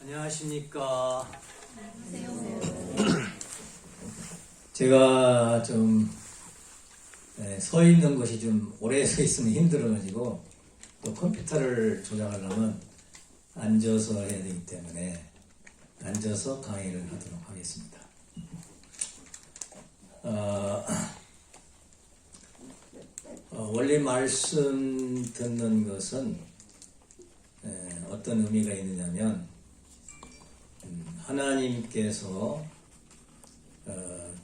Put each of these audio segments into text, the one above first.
안녕하십니까. 제가 좀 서 있는 것이 좀 오래 서 있으면 힘들어가지고 또 컴퓨터를 조작하려면 앉아서 해야 되기 때문에 앉아서 강의를 하도록 하겠습니다. 원래 말씀 듣는 것은 어떤 의미가 있느냐면 하나님께서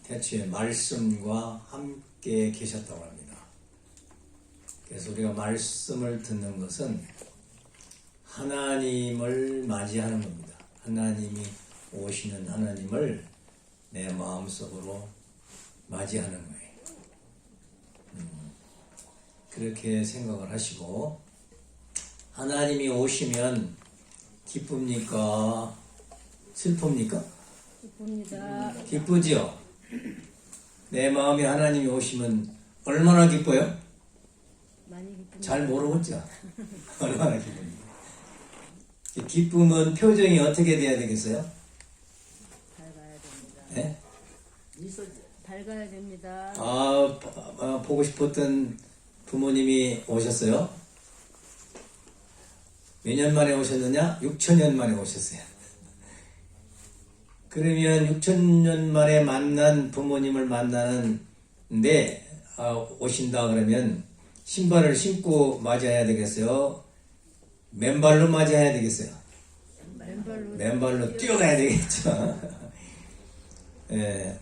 태초에 말씀과 함께 계셨다고 합니다. 그래서 우리가 말씀을 듣는 것은 하나님을 맞이하는 겁니다. 하나님이 오시는 하나님을 내 마음속으로 맞이하는 거예요. 그렇게 생각을 하시고, 하나님이 오시면 기쁩니까? 슬픕니까? 기쁩니다. 기쁘지요? 내 마음에 하나님이 오시면 얼마나 기뻐요? 많이 기쁩니다. 잘 모르겠죠? 얼마나 기쁩니까? 기쁨은 표정이 어떻게 돼야 되겠어요? 밝아야 됩니다. 네? 밝아야 됩니다. 보고 싶었던 부모님이 오셨어요? 몇 년 만에 오셨느냐? 6천년 만에 오셨어요. 그러면 6천년 만에 만난 부모님을 만나는데 오신다 그러면 신발을 신고 맞이해야 되겠어요? 맨발로 맞이해야 되겠어요? 맨발로 뛰어가야 되겠죠. 예.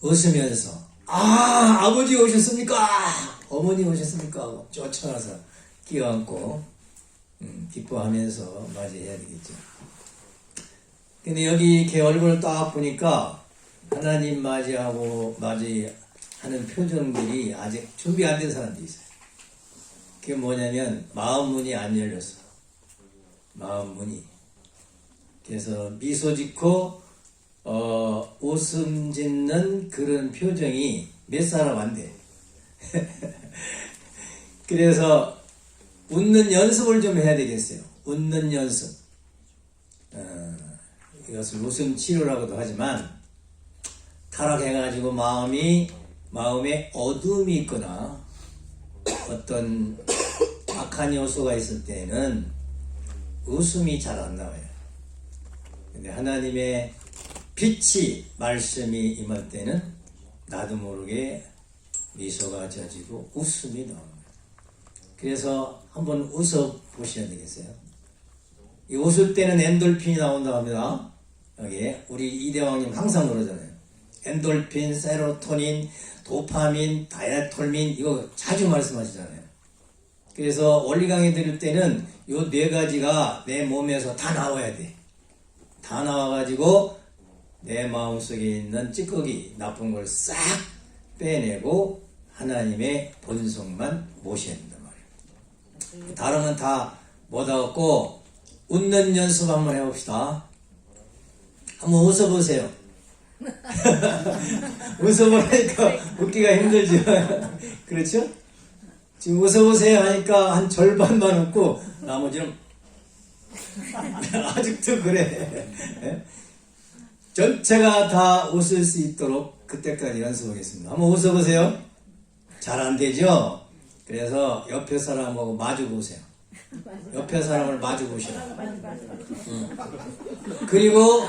웃으면서 아버지 오셨습니까? 어머니 오셨습니까? 쫓아가서 끼어안고 기뻐하면서 맞이해야 되겠죠. 근데 여기 이렇게 얼굴을 딱 보니까 하나님 맞이하는 표정들이 아직 준비 안 된 사람들이 있어요. 그게 뭐냐면 마음 문이 안 열렸어. 마음 문이. 그래서 미소 짓고 웃음 짓는 그런 표정이 몇 사람 안 돼. 그래서 웃는 연습을 좀 해야 되겠어요. 웃는 연습. 이것을 웃음 치료라고도 하지만, 타락해가지고 마음에 어둠이 있거나 어떤 악한 요소가 있을 때는 웃음이 잘 안 나와요. 근데 하나님의 빛이, 말씀이 임할 때는 나도 모르게 미소가 져지고 웃음이 나옵니다. 그래서 한번 웃어 보셔야 되겠어요. 이 웃을 때는 엔돌핀이 나온다고 합니다. 여기에 우리 이대왕님 항상 그러잖아요. 엔돌핀, 세로토닌, 도파민, 다이아톨민, 이거 자주 말씀하시잖아요. 그래서 원리 강의 들을 때는 이 4가지가 내 몸에서 다 나와야 돼. 다 나와가지고 내 마음속에 있는 찌꺼기, 나쁜 걸 싹 빼내고 하나님의 본성만 모셔야 된단 말이에요. 다른 건 다 못하겠고, 웃는 연습 한번 해봅시다. 한번 웃어보세요. 웃어보니까 웃기가 힘들죠. 그렇죠? 지금 웃어보세요 하니까 한 절반만 웃고 나머지는 아직도 그래. 전체가 다 웃을 수 있도록 그때까지 연습하겠습니다. 한번 웃어보세요. 잘 안 되죠? 그래서 옆에 사람하고 마주 보세요. 옆에 사람을 마주 보셔요. 그리고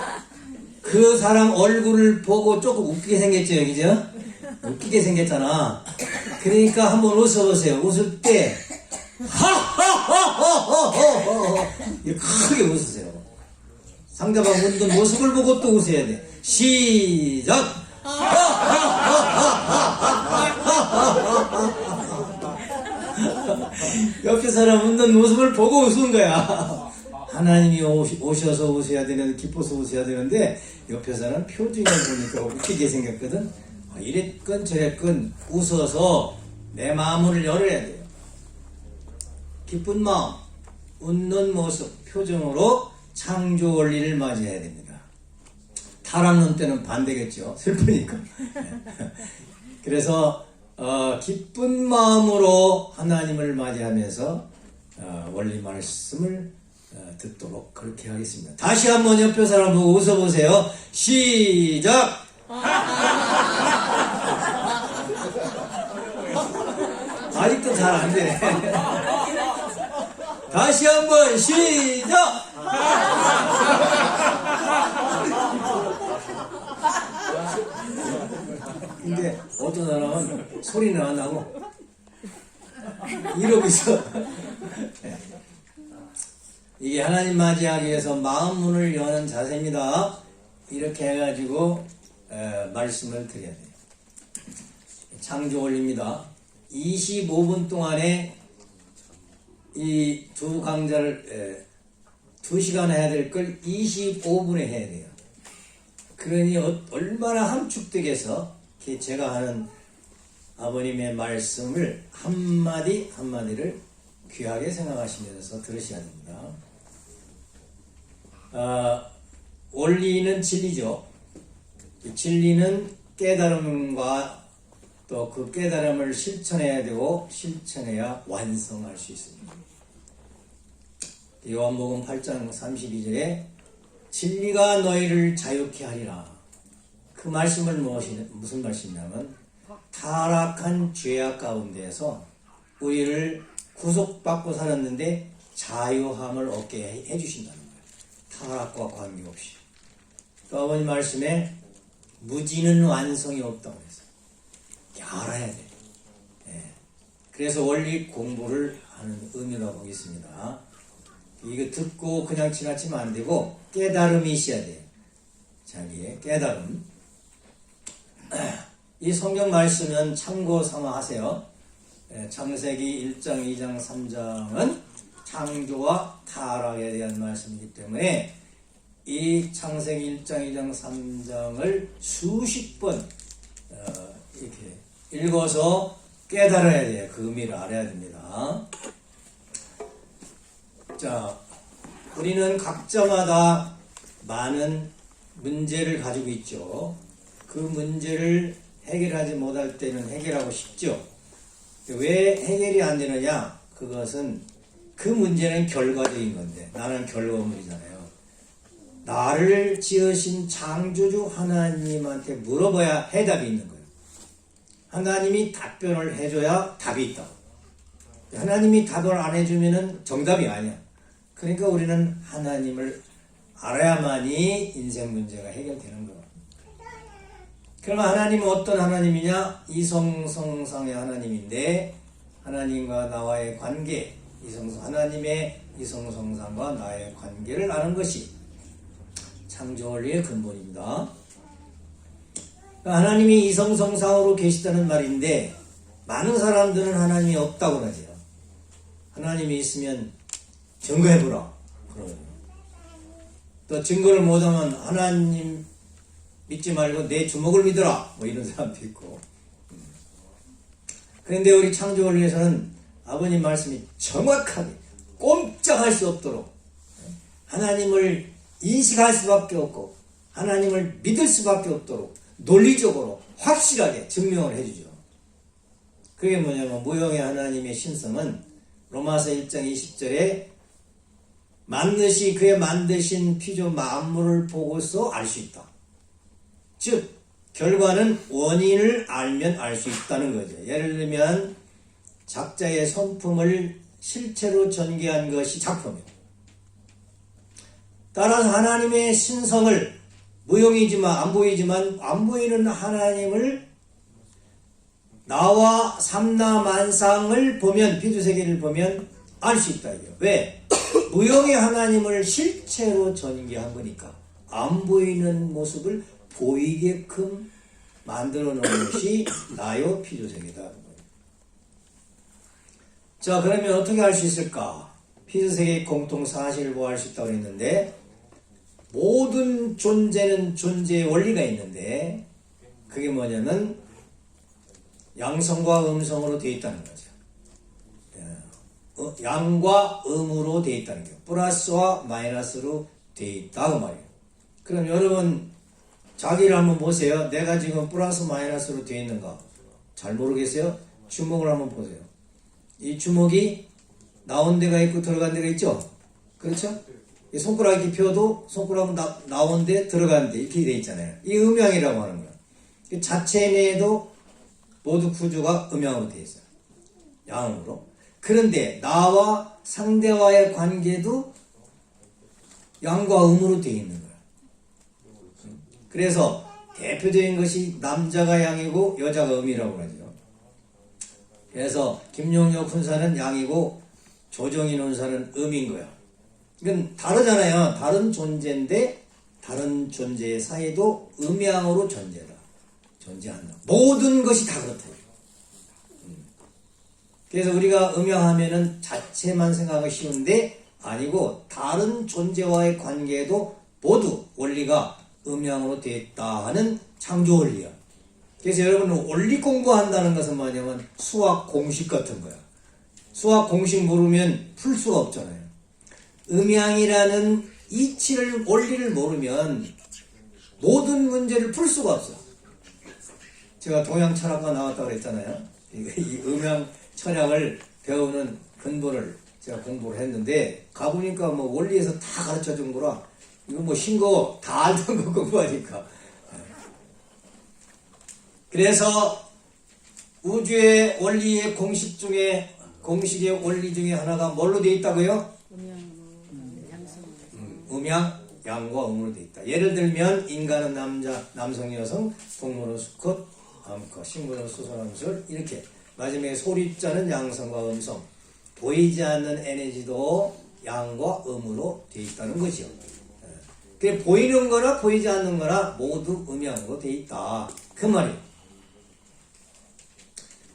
그 사람 얼굴을 보고 조금 웃기게 생겼죠, 그죠? 웃기게 생겼잖아. 그러니까 한번 웃어보세요. 웃을 때 하하하하하하 크게 웃으세요. 상대방 웃는 모습을 보고 또 웃어야 돼. 시작! 옆에 사람 웃는 모습을 보고 웃은 거야. 하나님이 오셔서 웃어야 되는, 기뻐서 웃어야 되는데 옆에 사람 표정을 보니까 웃기게 생겼거든. 이랬건 저랬건 웃어서 내 마음을 열어야 돼요. 기쁜 마음, 웃는 모습, 표정으로 창조 원리를 맞이해야 됩니다. 타락론 때는 반대겠죠. 슬프니까. 그래서 기쁜 마음으로 하나님을 맞이하면서 원리 말씀을 듣도록 그렇게 하겠습니다. 다시 한번 옆에 사람 보고 웃어보세요. 시작! 아직도 잘 안 되네. 다시 한번 시작! 근데 어떤 사람은 소리는 안 나고 이러고 있어. 이게 하나님 맞이하기 위해서 마음 문을 여는 자세입니다. 이렇게 해가지고 말씀을 드려야 돼요. 창조원리입니다. 25분 동안에 이 두 강좌를 2시간 해야 될 걸 25분에 해야 돼요. 그러니 얼마나 함축되게서 제가 하는 아버님의 말씀을 한마디 한마디를 귀하게 생각하시면서 들으셔야 됩니다. 원리는 진리죠. 진리는 깨달음과 또 그 깨달음을 실천해야 되고 실천해야 완성할 수 있습니다. 요한복음 8장 32절에 진리가 너희를 자유케 하리라. 그 말씀을 무슨 말씀이냐면 타락한 죄악 가운데에서 우리를 구속받고 살았는데 자유함을 얻게 해주신다는 거예요. 타락과 관계없이. 또 아버님 말씀에 무지는 완성이 없다고 했어요. 알아야 돼. 그래서 원리 공부를 하는 의미라고 보겠습니다. 이거 듣고 그냥 지나치면 안 되고 깨달음이 있어야 돼요. 자기의 깨달음. 이 성경 말씀은 참고 삼아하세요. 창세기 1장, 2장, 3장은 창조와 타락에 대한 말씀이기 때문에 이 창세기 1장, 2장, 3장을 수십 번 이렇게 읽어서 깨달아야 돼요. 그 의미를 알아야 됩니다. 자, 우리는 각자마다 많은 문제를 가지고 있죠. 그 문제를 해결하지 못할 때는 해결하고 싶죠. 왜 해결이 안 되느냐? 그것은 그 문제는 결과적인 건데 나는 결과물이잖아요. 나를 지으신 창조주 하나님한테 물어봐야 해답이 있는 거예요. 하나님이 답변을 해줘야 답이 있다고. 하나님이 답을 안 해주면 정답이 아니야. 그러니까 우리는 하나님을 알아야만이 인생 문제가 해결되는 거예요. 그러면 하나님은 어떤 하나님이냐? 이성성상의 하나님인데 하나님과 나와의 관계, 하나님의 이성성상과 나의 관계를 아는 것이 창조원리의 근본입니다. 하나님이 이성성상으로 계시다는 말인데 많은 사람들은 하나님이 없다고 그러죠. 하나님이 있으면 증거해보라. 그러거든요. 또 증거를 못하면 하나님 믿지 말고 내 주먹을 믿어라. 뭐 이런 사람도 있고. 그런데 우리 창조원리에서는 아버님 말씀이 정확하게 꼼짝할 수 없도록 하나님을 인식할 수밖에 없고 하나님을 믿을 수밖에 없도록 논리적으로 확실하게 증명을 해주죠. 그게 뭐냐면 무형의 하나님의 신성은 로마서 1장 20절에 만드시 그의 만드신 피조 만물을 보고서 알 수 있다. 즉 결과는 원인을 알면 알 수 있다는 거죠. 예를 들면 작자의 성품을 실체로 전개한 것이 작품이에요. 따라서 하나님의 신성을 무형이지만 안 보이는 하나님을 나와 삼라만상을 보면 피두세계를 보면 알 수 있다. 이거예요. 왜? 무형의 하나님을 실체로 전개한 거니까 안 보이는 모습을 보이게끔 만들어 놓은 것이 나요 피두세계다. 자, 그러면 어떻게 할 수 있을까? 피두세계의 공통 사실을 보호할 수 있다고 했는데 모든 존재는 존재의 원리가 있는데 그게 뭐냐면 양성과 음성으로 되어 있다는 거죠. 양과 음으로 되어 있다는 거예요. 플러스와 마이너스로 되어 있다 그 말이에요. 그럼 여러분 자기를 한번 보세요. 내가 지금 플러스 마이너스로 되어 있는가? 잘 모르겠어요? 주먹을 한번 보세요. 이 주먹이 나온 데가 있고 들어간 데가 있죠? 그렇죠? 이 손가락 기표도 손가락은 나온데 들어가는데 이렇게 돼 있잖아요. 이 음양이라고 하는 거예요. 그 자체 내에도 모두 구조가 음양으로 돼 있어요. 양으로. 그런데 나와 상대와의 관계도 양과 음으로 되어 있는 거예요. 그래서 대표적인 것이 남자가 양이고 여자가 음이라고 하죠. 그래서 김용혁 훈사는 양이고 조정인 훈사는 음인 거예요. 이건 다르잖아요. 다른 존재인데 다른 존재의 사이도 음양으로 존재한다. 모든 것이 다 그렇다. 그래서 우리가 음양하면은 자체만 생각하기 쉬운데 아니고 다른 존재와의 관계도 모두 원리가 음양으로 되어 있다 하는 창조 원리야. 그래서 여러분은 원리 공부한다는 것은 뭐냐면 수학 공식 같은 거야. 수학 공식 모르면 풀 수가 없잖아요. 음양이라는 이치를 원리를 모르면 모든 문제를 풀 수가 없어. 제가 동양 철학과 나왔다고 그랬잖아요. 이 음양 철학을 배우는 근본을 제가 공부를 했는데 가보니까 뭐 원리에서 다 가르쳐 준 거라 이거 뭐 신거 다 알던 거 공부하니까. 그래서 우주의 원리의 공식의 원리 중에 하나가 뭘로 되어 있다고요? 음양으로, 양성으로. 음양, 양과 음으로 되어 있다. 예를 들면 인간은 남성, 여성, 동물은 수컷, 암컷, 식물은 수소남술 이렇게 마지막에 소리자는 양성과 음성, 보이지 않는 에너지도 양과 음으로 되어 있다는 것이요. 그 보이는 거나 보이지 않는 거나 모두 음양으로 되어 있다. 그 말이에요.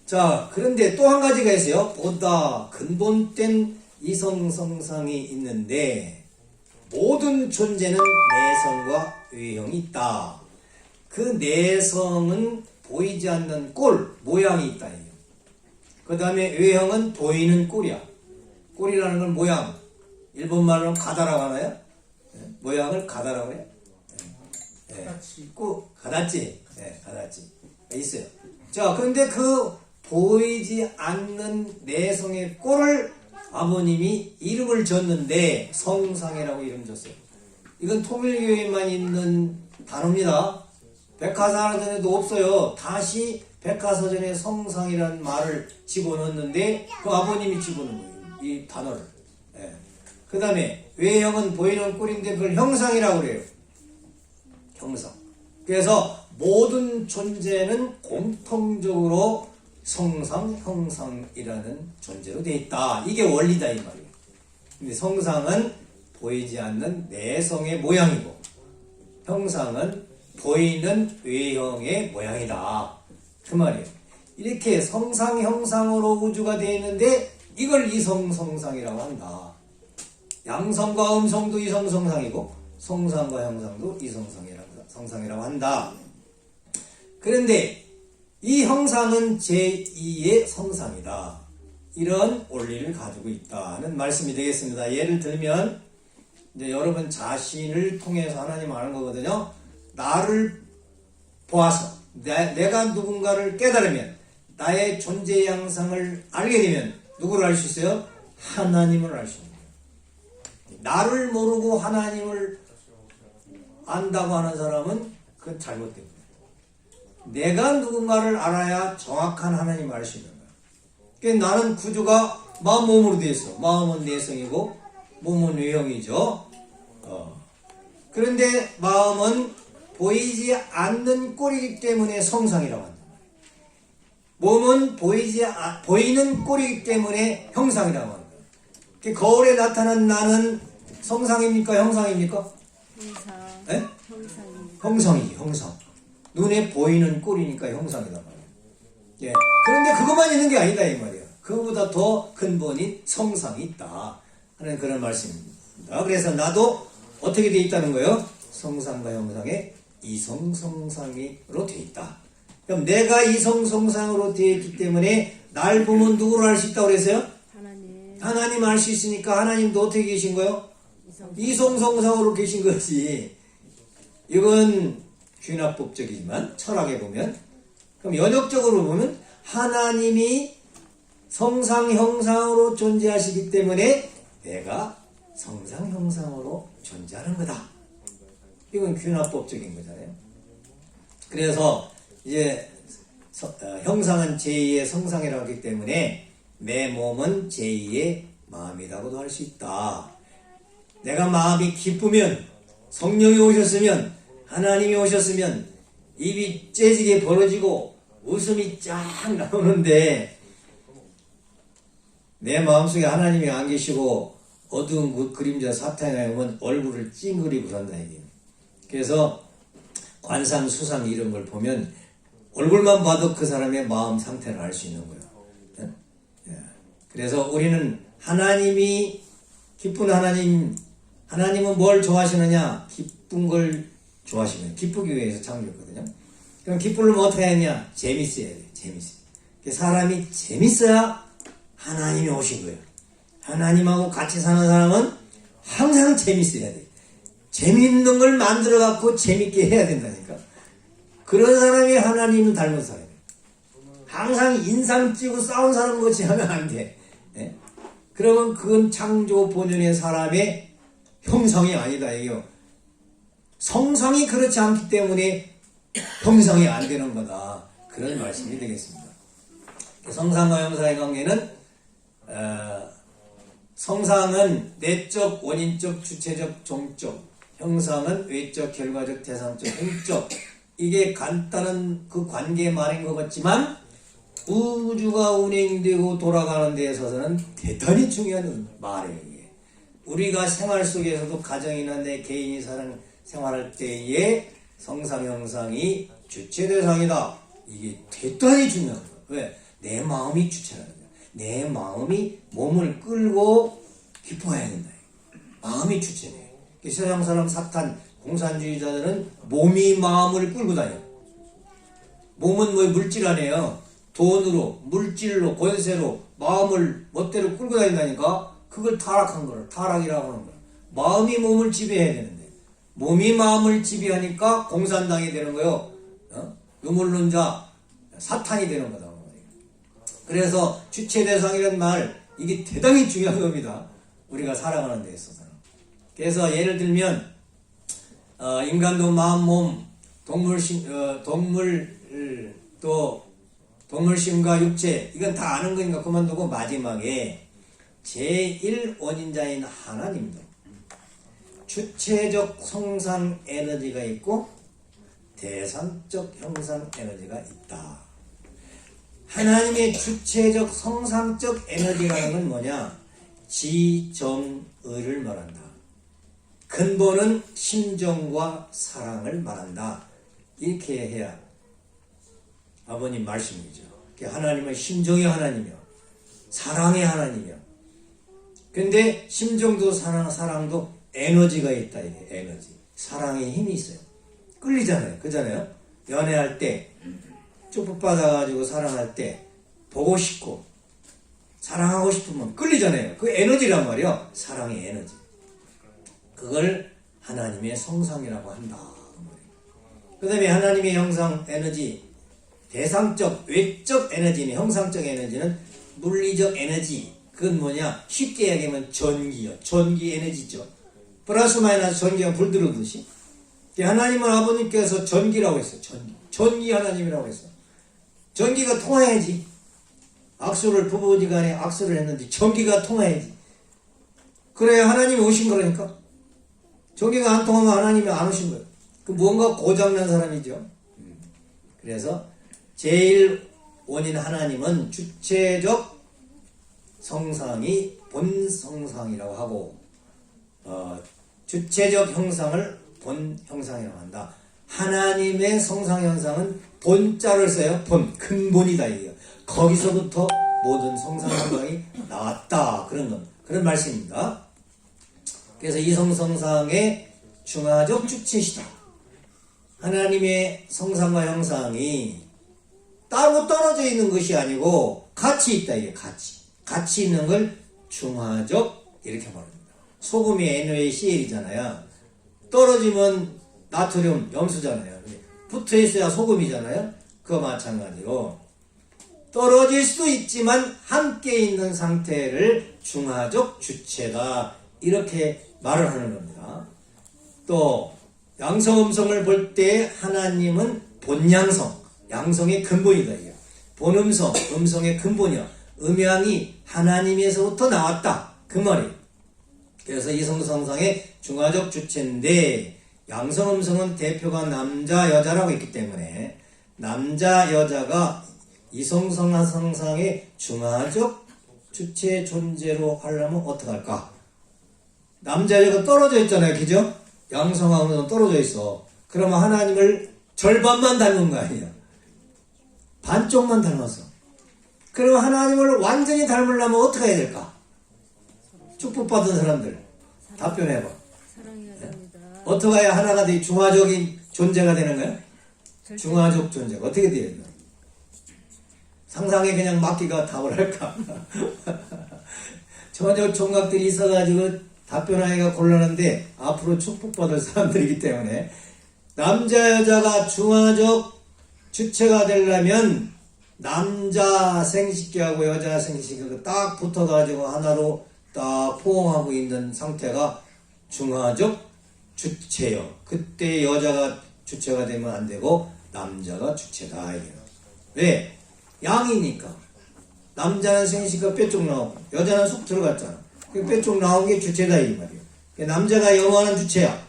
자, 그런데 또 한 가지가 있어요. 보다 근본된 이성성상이 있는데 모든 존재는 내성과 외형이 있다. 그 내성은 보이지 않는 꼴, 모양이 있다. 그 다음에 외형은 보이는 꼴이야. 꼴이라는 건 모양. 일본말로는 가다라고 하나요? 모양을 가다라고 해요? 가다치. 가다치. 네, 가다치. 있어요. 자, 그런데 그 보이지 않는 내성의 꼴을 아버님이 이름을 줬는데 성상이라고 이름 줬어요. 이건 통일교에만 있는 단어입니다. 백화사전에도 없어요. 다시 백화사전에 성상이라는 말을 집어넣었는데 그 아버님이 집어넣은 거예요. 이 단어를. 그 다음에 외형은 보이는 꼴인데 그걸 형상이라고 그래요. 형상. 그래서 모든 존재는 공통적으로 성상, 형상이라는 존재로 되어 있다. 이게 원리다 이 말이에요. 근데 성상은 보이지 않는 내성의 모양이고 형상은 보이는 외형의 모양이다. 그 말이에요. 이렇게 성상, 형상으로 우주가 되어 있는데 이걸 이성성상이라고 한다. 양성과 음성도 이성성상이고 성상과 형상도 이성성상이라고 한다. 그런데 이 형상은 제2의 성상이다. 이런 원리를 가지고 있다는 말씀이 되겠습니다. 예를 들면 이제 여러분 자신을 통해서 하나님 아는 거거든요. 나를 보아서 내가 누군가를 깨달으면 나의 존재 양상을 알게 되면 누구를 알 수 있어요? 하나님을 알 수 있는 거예요. 나를 모르고 하나님을 안다고 하는 사람은 그건 잘못된 거예요. 내가 누군가를 알아야 정확한 하나님을 알 수 있는 거야. 그러니까 나는 구조가 마음, 몸으로 되어 있어. 마음은 내성이고 몸은 외형이죠. 그런데 마음은 보이지 않는 꼴이기 때문에 성상이라고 한다. 몸은 보이는 꼴이기 때문에 형상이라고 한다. 그러니까 거울에 나타난 나는 성상입니까? 형상입니까? 형상. 네? 형상입니다. 형상이지, 형상. 눈에 보이는 꼴이니까 형상이란 말이야. 예. 그런데 그것만 있는 게 아니다, 이 말이야. 그거보다 더 근본인 성상이 있다. 하는 그런 말씀입니다. 그래서 나도 어떻게 돼 있다는 거예요? 성상과 형상의 이성성상으로 돼 있다. 그럼 내가 이성성상으로 되어 있기 때문에 날 보면 누구를 알 수 있다고 그랬어요? 하나님 알 수 있으니까 하나님도 어떻게 계신 거예요? 이성성상으로 계신 거지. 이건 귀납법적이지만 철학에 보면, 그럼 연역적으로 보면 하나님이 성상 형상으로 존재하시기 때문에 내가 성상 형상으로 존재하는 거다. 이건 균합법적인 거잖아요. 그래서 이제 형상은 제2의 성상이라고 하기 때문에 내 몸은 제2의 마음이라고도 할 수 있다. 내가 마음이 기쁘면, 성령이 오셨으면, 하나님이 오셨으면 입이 째지게 벌어지고 웃음이 쫙 나오는데, 내 마음속에 하나님이 안 계시고 어두운 그 그림자 사탄에 오면 얼굴을 찡그리고 그런다 이게. 그래서 관상, 수상 이런 걸 보면 얼굴만 봐도 그 사람의 마음 상태를 알 수 있는 거예요. 그래서 우리는 하나님이 기쁜 하나님은 뭘 좋아하시느냐? 기쁜 걸 좋아하시는, 기쁘기 위해서 창조했거든요. 그럼 기쁘려면 어떻게 해야 하냐? 재밌어야 돼요. 사람이 재밌어야 하나님이 오신 거예요. 하나님하고 같이 사는 사람은 항상 재밌어야 돼. 재밌는 걸 만들어 갖고 재밌게 해야 된다니까. 그런 사람이 하나님을 닮은 사람이에요. 항상 인상 찌고 싸운 사람 같이 하면 안 돼. 예? 그러면 그건 창조 본연의 사람의 형성이 아니다 이게요. 성성이 그렇지 않기 때문에 형성이 안 되는 거다. 그런 말씀이 되겠습니다. 성상과 형상의 관계는 성상은 내적, 원인적, 주체적, 종적, 형상은 외적, 결과적, 대상적, 행적. 이게 간단한 그 관계 말인 것 같지만 우주가 운행되고 돌아가는 데 있어서는 대단히 중요한 말이에요. 이게. 우리가 생활 속에서도 가정이나 내 개인이 사는 생활할 때에 성상, 형상이 주체 대상이다. 이게 대단히 중요한 거예요. 왜? 내 마음이 주체라는 거예요. 내 마음이 몸을 끌고 기뻐해야 된다. 마음이 주체네. 세상 사람 사탄, 공산주의자들은 몸이 마음을 끌고 다녀. 몸은 뭐 물질 아니에요. 돈으로, 물질로, 권세로 마음을 멋대로 끌고 다닌다니까. 그걸 타락한 거를 타락이라고 하는 거야. 마음이 몸을 지배해야 되는데 몸이 마음을 지배하니까 공산당이 되는 거예요. 유물론자, 사탄이 되는 거다. 그래서 주체 대상이라는 말, 이게 대단히 중요한 겁니다. 우리가 살아가는 데 있어서는. 그래서 예를 들면 인간도 마음, 몸, 동물심과 육체, 이건 다 아는 거니까 그만두고 마지막에 제1원인자인 하나님도 주체적 성상 에너지가 있고 대상적 형상 에너지가 있다. 하나님의 주체적 성상적 에너지라는 건 뭐냐? 지정의를 말한다. 근본은 심정과 사랑을 말한다. 이렇게 해야 아버님 말씀이죠. 하나님은 심정의 하나님이요, 사랑의 하나님이요. 근데 심정도 사랑도 에너지가 있다. 이게 에너지, 사랑의 힘이 있어요. 끌리잖아요. 그잖아요. 연애할 때 쭉 받아가지고 사랑할 때 보고 싶고 사랑하고 싶으면 끌리잖아요. 그 에너지란 말이요. 사랑의 에너지. 그걸 하나님의 성상이라고 한다. 그 다음에 하나님의 형상 에너지, 대상적, 외적 에너지는, 형상적 에너지는 물리적 에너지. 그건 뭐냐? 쉽게 얘기하면 전기요. 전기 에너지죠. 플러스 마이너스 전기가 불 들어오듯이. 하나님은 아버님께서 전기라고 했어요. 전기 하나님이라고 했어요. 전기가 통해야지. 악수를, 부부지간에 악수를 했는데 전기가 통해야지. 그래야 하나님이 오신 거라니까. 전기가 안 통하면 하나님이 안 오신 거예요. 그 뭔가 고장난 사람이죠. 그래서 제일 원인 하나님은 주체적 성상이 본성상이라고 하고 주체적 형상을 본형상이라고 한다. 하나님의 성상 형상은 본자를 써요. 본, 근본이다 이게요. 거기서부터 모든 성상 형상이 나왔다. 그런 말씀입니다. 그래서 이 성상의 중화적 주체시다. 하나님의 성상과 형상이 따로 떨어져 있는 것이 아니고 같이 있다. 이게 같이 있는 걸 중화적 이렇게 말합니다. 소금이 NaCl이잖아요. 떨어지면 나트륨, 염수잖아요. 붙어 있어야 소금이잖아요. 그거 마찬가지로 떨어질 수도 있지만 함께 있는 상태를 중화적 주체다. 이렇게 말을 하는 겁니다. 또 양성음성을 볼 때 하나님은 본양성, 양성의 근본이다. 이게. 본음성, 음성의 근본이야. 음양이 하나님에서부터 나왔다. 그 말이에요. 그래서 이성성상의 중화적 주체인데 양성음성은 대표가 남자, 여자라고 있기 때문에 남자, 여자가 이성성상의 중화적 주체 존재로 하려면 어떡할까? 남자, 여자가 떨어져 있잖아요. 그죠? 양성하고는 떨어져 있어. 그러면 하나님을 절반만 닮은 거 아니에요? 반쪽만 닮았어. 그러면 하나님을 완전히 닮으려면 어떻게 해야 될까? 축복받은 사람들 답변해봐. 사랑해야 됩니다. 어떻게 해야 하나가 돼? 중화적인 존재가 되는 거야? 중화적 존재가 어떻게 돼야 돼? 상상에 그냥 맡기가 답을 할까? 전혀 총각들이 있어가지고 답변하기가 곤란한데 앞으로 축복받을 사람들이기 때문에 남자 여자가 중화적 주체가 되려면 남자 생식기하고 여자 생식기가 딱 붙어가지고 하나로 딱 포옹하고 있는 상태가 중화적 주체요. 그때 여자가 주체가 되면 안 되고 남자가 주체다. 이게요. 왜? 양이니까. 남자는 생식기가 뼈쪽 나오고 여자는 속 들어갔잖아. 그 뼈쪽 나온 게 주체다 이 말이에요. 남자가 영원한 주체야.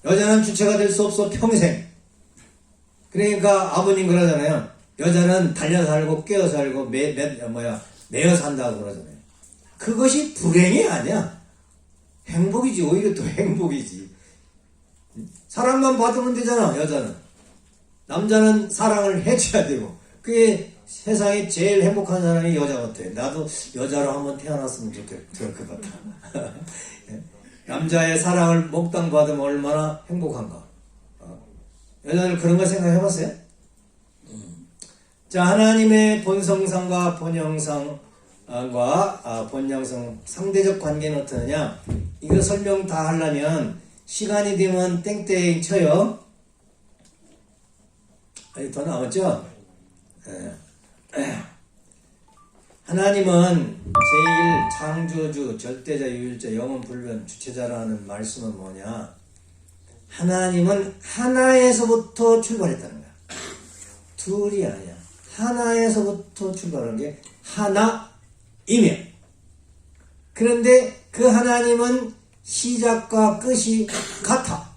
여자는 주체가 될 수 없어 평생. 그러니까 아버님 그러잖아요. 여자는 달려 살고 깨어 살고 매어 산다고 그러잖아요. 그것이 불행이 아니야. 행복이지. 오히려 또 행복이지. 사랑만 받으면 되잖아. 여자는. 남자는 사랑을 해줘야 되고. 그게 세상에 제일 행복한 사람이 여자 같아. 나도 여자로 한번 태어났으면 좋을 것 같아. 남자의 사랑을 몽땅 받으면 얼마나 행복한가. 여자들 그런 거 생각해봤어요? 자, 하나님의 본성상과 본형상과 본양성 상대적 관계는 어떠느냐? 이거 설명 다 하려면 시간이 되면 땡땡 쳐요. 아니, 더 나왔죠? 하나님은 제일 창조주, 절대자, 유일자, 영원 불변, 주체자라는 말씀은 뭐냐? 하나님은 하나에서부터 출발했다는 거야. 둘이 아니야. 하나에서부터 출발한 게 하나이며. 그런데 그 하나님은 시작과 끝이 같아.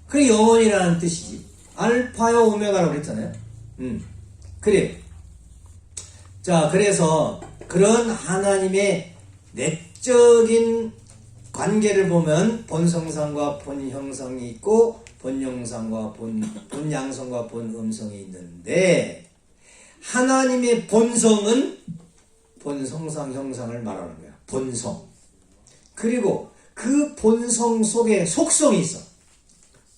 그게 영원이라는 뜻이지. 알파요 오메가라고 그랬잖아요. 그래. 자, 그래서 그런 하나님의 내적인 관계를 보면 본성상과 본형상이 있고 본영상과 본양성과 본음성이 있는데 하나님의 본성은 본성상 형상을 말하는 거야. 본성. 그리고 그 본성 속에 속성이 있어.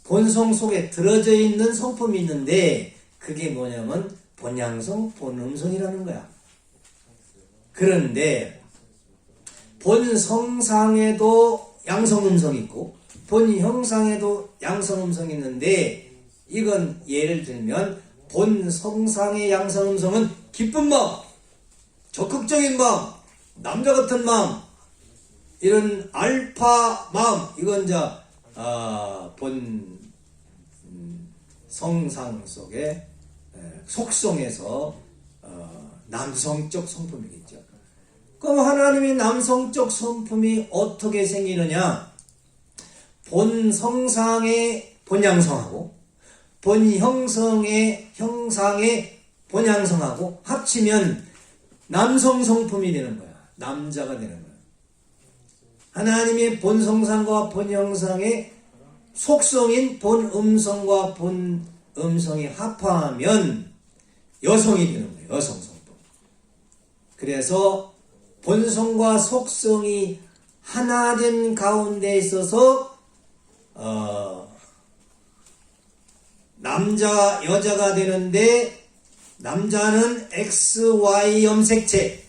본성 속에 들어져 있는 성품이 있는데 그게 뭐냐면 본양성, 본음성이라는 거야. 그런데 본성상에도 양성음성이 있고 본형상에도 양성음성이 있는데 이건 예를 들면 본성상의 양성음성은 기쁜 마음, 적극적인 마음, 남자 같은 마음, 이런 알파 마음, 이건 이제 본 성상 속의 속성에서 남성적 성품이겠죠. 그럼 하나님의 남성적 성품이 어떻게 생기느냐? 본성상의 본양성하고 본형성의 형상의 본양성하고 합치면 남성 성품이 되는 거야. 남자가 되는 거야. 하나님의 본성상과 본형상의 속성인 본음성과 본음성이 합하면 여성이 되는 거예요. 여성 성품. 그래서 본성과 속성이 하나 된 가운데 있어서 남자 여자가 되는데 남자는 XY 염색체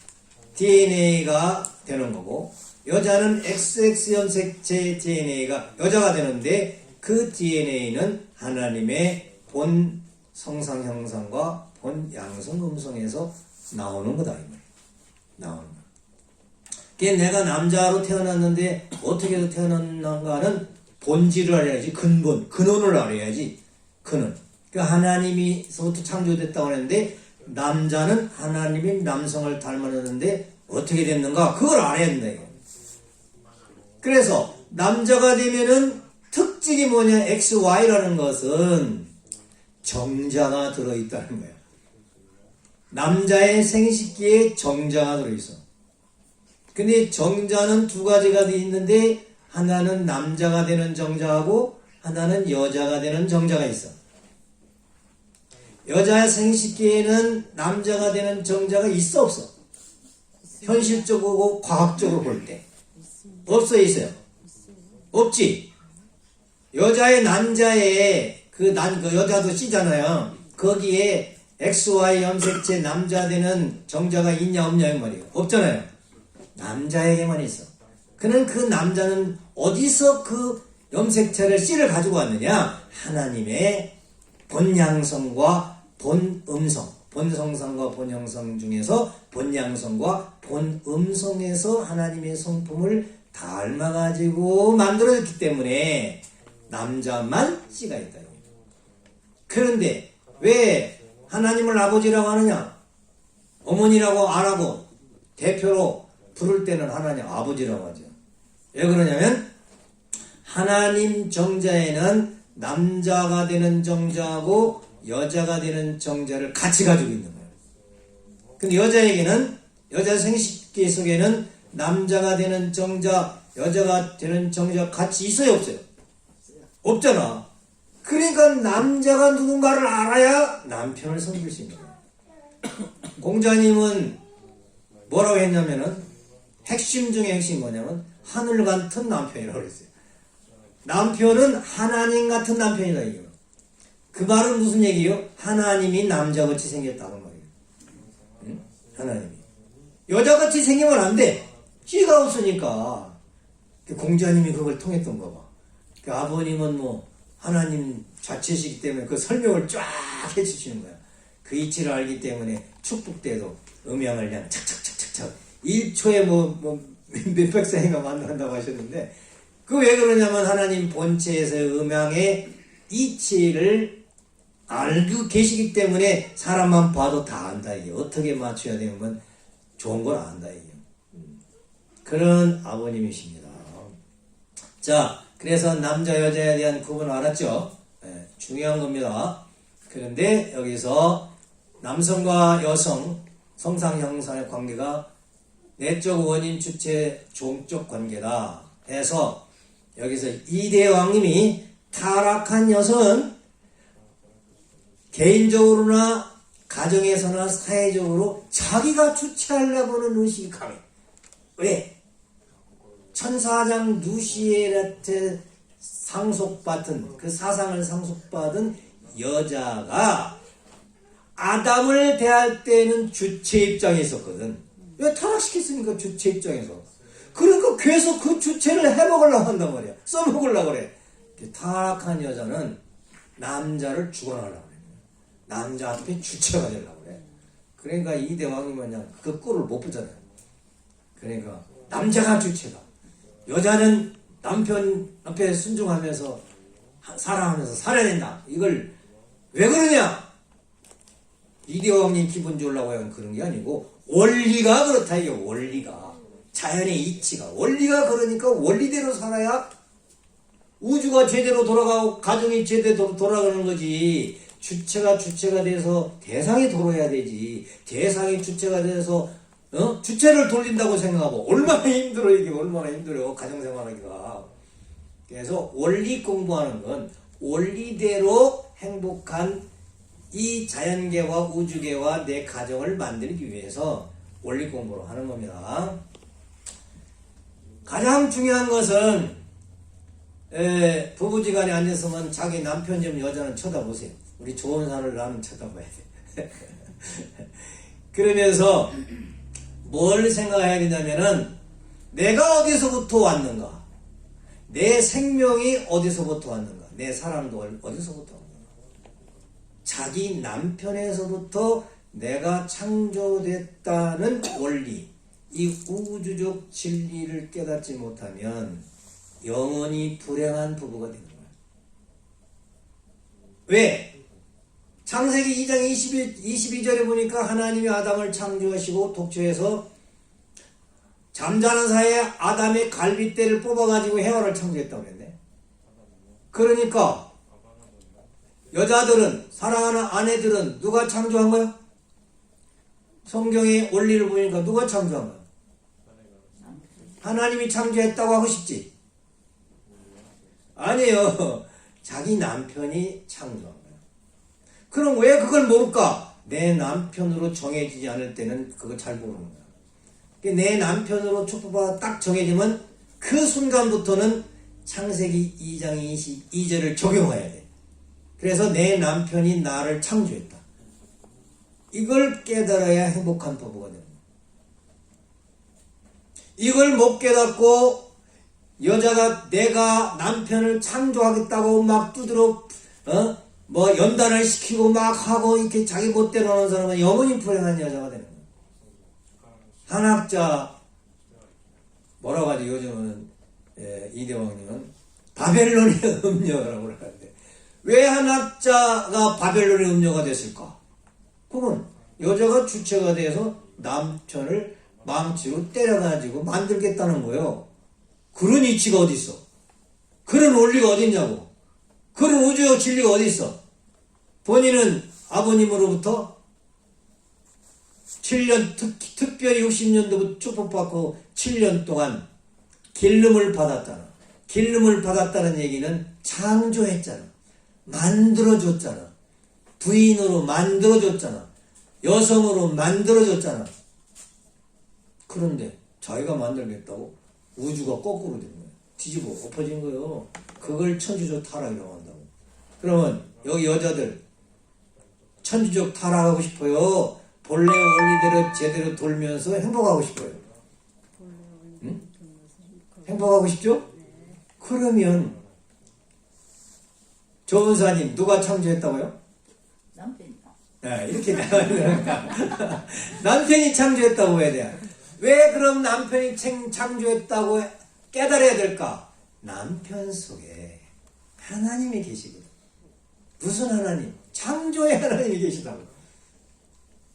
DNA가 되는 거고 여자는 XX 염색체 DNA가 여자가 되는데 그 DNA는 하나님의 본 성상 형상과 본 양성 음성에서 나오는 거다 이 말이에요. 나오는 거. 그게 내가 남자로 태어났는데 어떻게 해서 태어났는가는 본질을 알아야지. 근원을 알아야지. 근원. 그 하나님이서부터 창조됐다고 하는데 남자는 하나님이 남성을 닮았는데 어떻게 됐는가? 그걸 알아야 된다. 이거. 그래서 남자가 되면은 특징이 뭐냐? XY라는 것은 정자가 들어있다는 거야. 남자의 생식기에 정자가 들어있어. 근데 정자는 두 가지가 있는데 하나는 남자가 되는 정자하고 하나는 여자가 되는 정자가 있어. 여자의 생식기에는 남자가 되는 정자가 있어 없어? 현실적으로 과학적으로 볼 때 없어 있어요? 없지. 여자의 난자에 그 여자도 C잖아요. 거기에 XY 염색체 남자 되는 정자가 있냐 없냐 이 말이에요. 없잖아요. 남자에게만 있어. 그는 그 남자는 어디서 그 염색체를 C를 가지고 왔느냐? 하나님의 본양성과 본음성, 본성상과 본형성 중에서 본양성과 본음성에서 하나님의 성품을 닮아가지고 만들어졌기 때문에 남자만 C가 있다. 그런데 왜 하나님을 아버지라고 하느냐? 어머니라고 안 하고 대표로 부를 때는 하나님 아버지라고 하죠. 왜 그러냐면 하나님 정자에는 남자가 되는 정자하고 여자가 되는 정자를 같이 가지고 있는 거예요. 근데 여자에게는 여자 생식기 속에는 남자가 되는 정자, 여자가 되는 정자 같이 있어요 없어요? 없잖아. 그러니까 남자가 누군가를 알아야 남편을 섬길 수 있는 거예요. 공자님은 뭐라고 했냐면은 핵심 중에 핵심이 뭐냐면 하늘 같은 남편이라고 그랬어요. 남편은 하나님 같은 남편이다 이거. 그 말은 무슨 얘기예요? 하나님이 남자같이 생겼다는 말이에요. 응? 하나님이 여자같이 생기면 안 돼. 씨가 없으니까. 공자님이 그걸 통했던 거 봐. 그 아버님은 뭐 하나님 자체시기 때문에 그 설명을 쫙 해주시는 거야. 그 이치를 알기 때문에 축복 때도 음양을 그냥 착착착착착 1초에 몇백 생인가 만든다고 하셨는데 그 왜 그러냐면 하나님 본체에서의 음양의 이치를 알고 계시기 때문에 사람만 봐도 다 안다 이게. 어떻게 맞춰야 되면 좋은 걸 안다 이게. 그런 아버님이십니다. 자, 그래서 남자 여자에 대한 구분 알았죠? 네, 중요한 겁니다. 그런데 여기서 남성과 여성 성상 형상의 관계가 내적 원인 주체 종적 관계다 해서 여기서 이대왕님이 타락한 여성은 개인적으로나 가정에서나 사회적으로 자기가 주체하려고 하는 의식이 강해. 왜? 천사장 누시엘한테 상속받은 그 사상을 상속받은 여자가 아담을 대할 때는 주체 입장에 있었거든. 왜 타락시켰으니까 주체 입장에서. 그러니까 계속 그 주체를 해먹으려고 한단 말이야. 써먹으려고 그래. 타락한 여자는 남자를 죽어나가려고 그래. 남자한테 주체가 되려고 그래. 그러니까 이 대왕이 뭐냐 그 꼴을 못 보잖아요. 그러니까 남자가 주체다. 여자는 남편 앞에 순종하면서 사랑하면서 살아야 된다. 이걸 왜 그러냐? 이대왕님 기분 좋으려고 하는 그런 게 아니고 원리가 그렇다 이게. 원리가 자연의 이치가 원리가 그러니까 원리대로 살아야 우주가 제대로 돌아가고 가정이 제대로 돌아가는 거지. 주체가 돼서 대상이 돌아야 되지. 대상이 주체가 돼서 주체를 돌린다고 생각하고 얼마나 힘들어 이게. 얼마나 힘들어 가정생활하기가. 그래서 원리 공부하는 건 원리대로 행복한 이 자연계와 우주계와 내 가정을 만들기 위해서 원리 공부를 하는 겁니다. 가장 중요한 것은 부부지간에 앉아서면 자기 남편 좀 여자는 쳐다보세요. 우리 좋은 사람을 나는 쳐다봐야 돼. 그러면서 뭘 생각해야 되냐면은 내가 어디서부터 왔는가, 내 생명이 어디서부터 왔는가, 내 사랑도 어디서부터 왔는가. 자기 남편에서부터 내가 창조됐다는 원리, 이 우주적 진리를 깨닫지 못하면 영원히 불행한 부부가 되는 거야. 왜? 창세기 2장 22절에 보니까 하나님이 아담을 창조하시고 독초에서 잠자는 사이에 아담의 갈빗대를 뽑아가지고 해와를 창조했다고 그랬네. 그러니까 여자들은, 사랑하는 아내들은 누가 창조한 거야? 성경의 원리를 보니까 누가 창조한 거야? 하나님이 창조했다고 하고 싶지? 아니에요. 자기 남편이 창조한 거야. 그럼 왜 그걸 모를까? 내 남편으로 정해지지 않을 때는 그걸 잘 모르는 거야. 내 남편으로 축복받아 딱 정해지면 그 순간부터는 창세기 2장 22절을 적용해야 돼. 그래서 내 남편이 나를 창조했다. 이걸 깨달아야 행복한 부부가 됩니다. 이걸 못 깨닫고 여자가 내가 남편을 창조하겠다고 막 두드러 연단을 시키고 막 하고 이렇게 자기 멋대로 하는 사람은 영원히 불행한 여자가 되는 거예요. 한학자 뭐라고 하지? 요즘은 이대왕님은 바벨론의 음녀라고 그러는데 왜 한학자가 바벨론의 음녀가 됐을까? 그건 여자가 주체가 돼서 남편을 망치로 때려가지고 만들겠다는 거예요. 그런 이치가 어디 있어? 그런 원리가 어디 있냐고? 그런 우주의 진리가 어디 있어? 본인은 아버님으로부터 7년, 특별히 60년도부터 축복받고 7년 동안 기름을 받았잖아. 기름을 받았다는 얘기는 창조했잖아. 만들어줬잖아. 부인으로 만들어줬잖아. 여성으로 만들어줬잖아. 그런데 자기가 만들겠다고 우주가 거꾸로 된 거예요. 뒤집어 엎어진 거예요. 그걸 천주적 타락이라고 한다고. 그러면 여기 여자들 천주적 타락하고 싶어요? 본래 원리대로 제대로 돌면서 행복하고 싶어요? 응? 행복하고 싶죠? 그러면 조은사님 누가 창조했다고요? 남편이요. 네, 이렇게 남편이 창조했다고 해야 돼. 왜 그럼 남편이 창조했다고 깨달아야 될까? 남편 속에 하나님이 계시거든. 무슨 하나님? 창조의 하나님이 계시다고.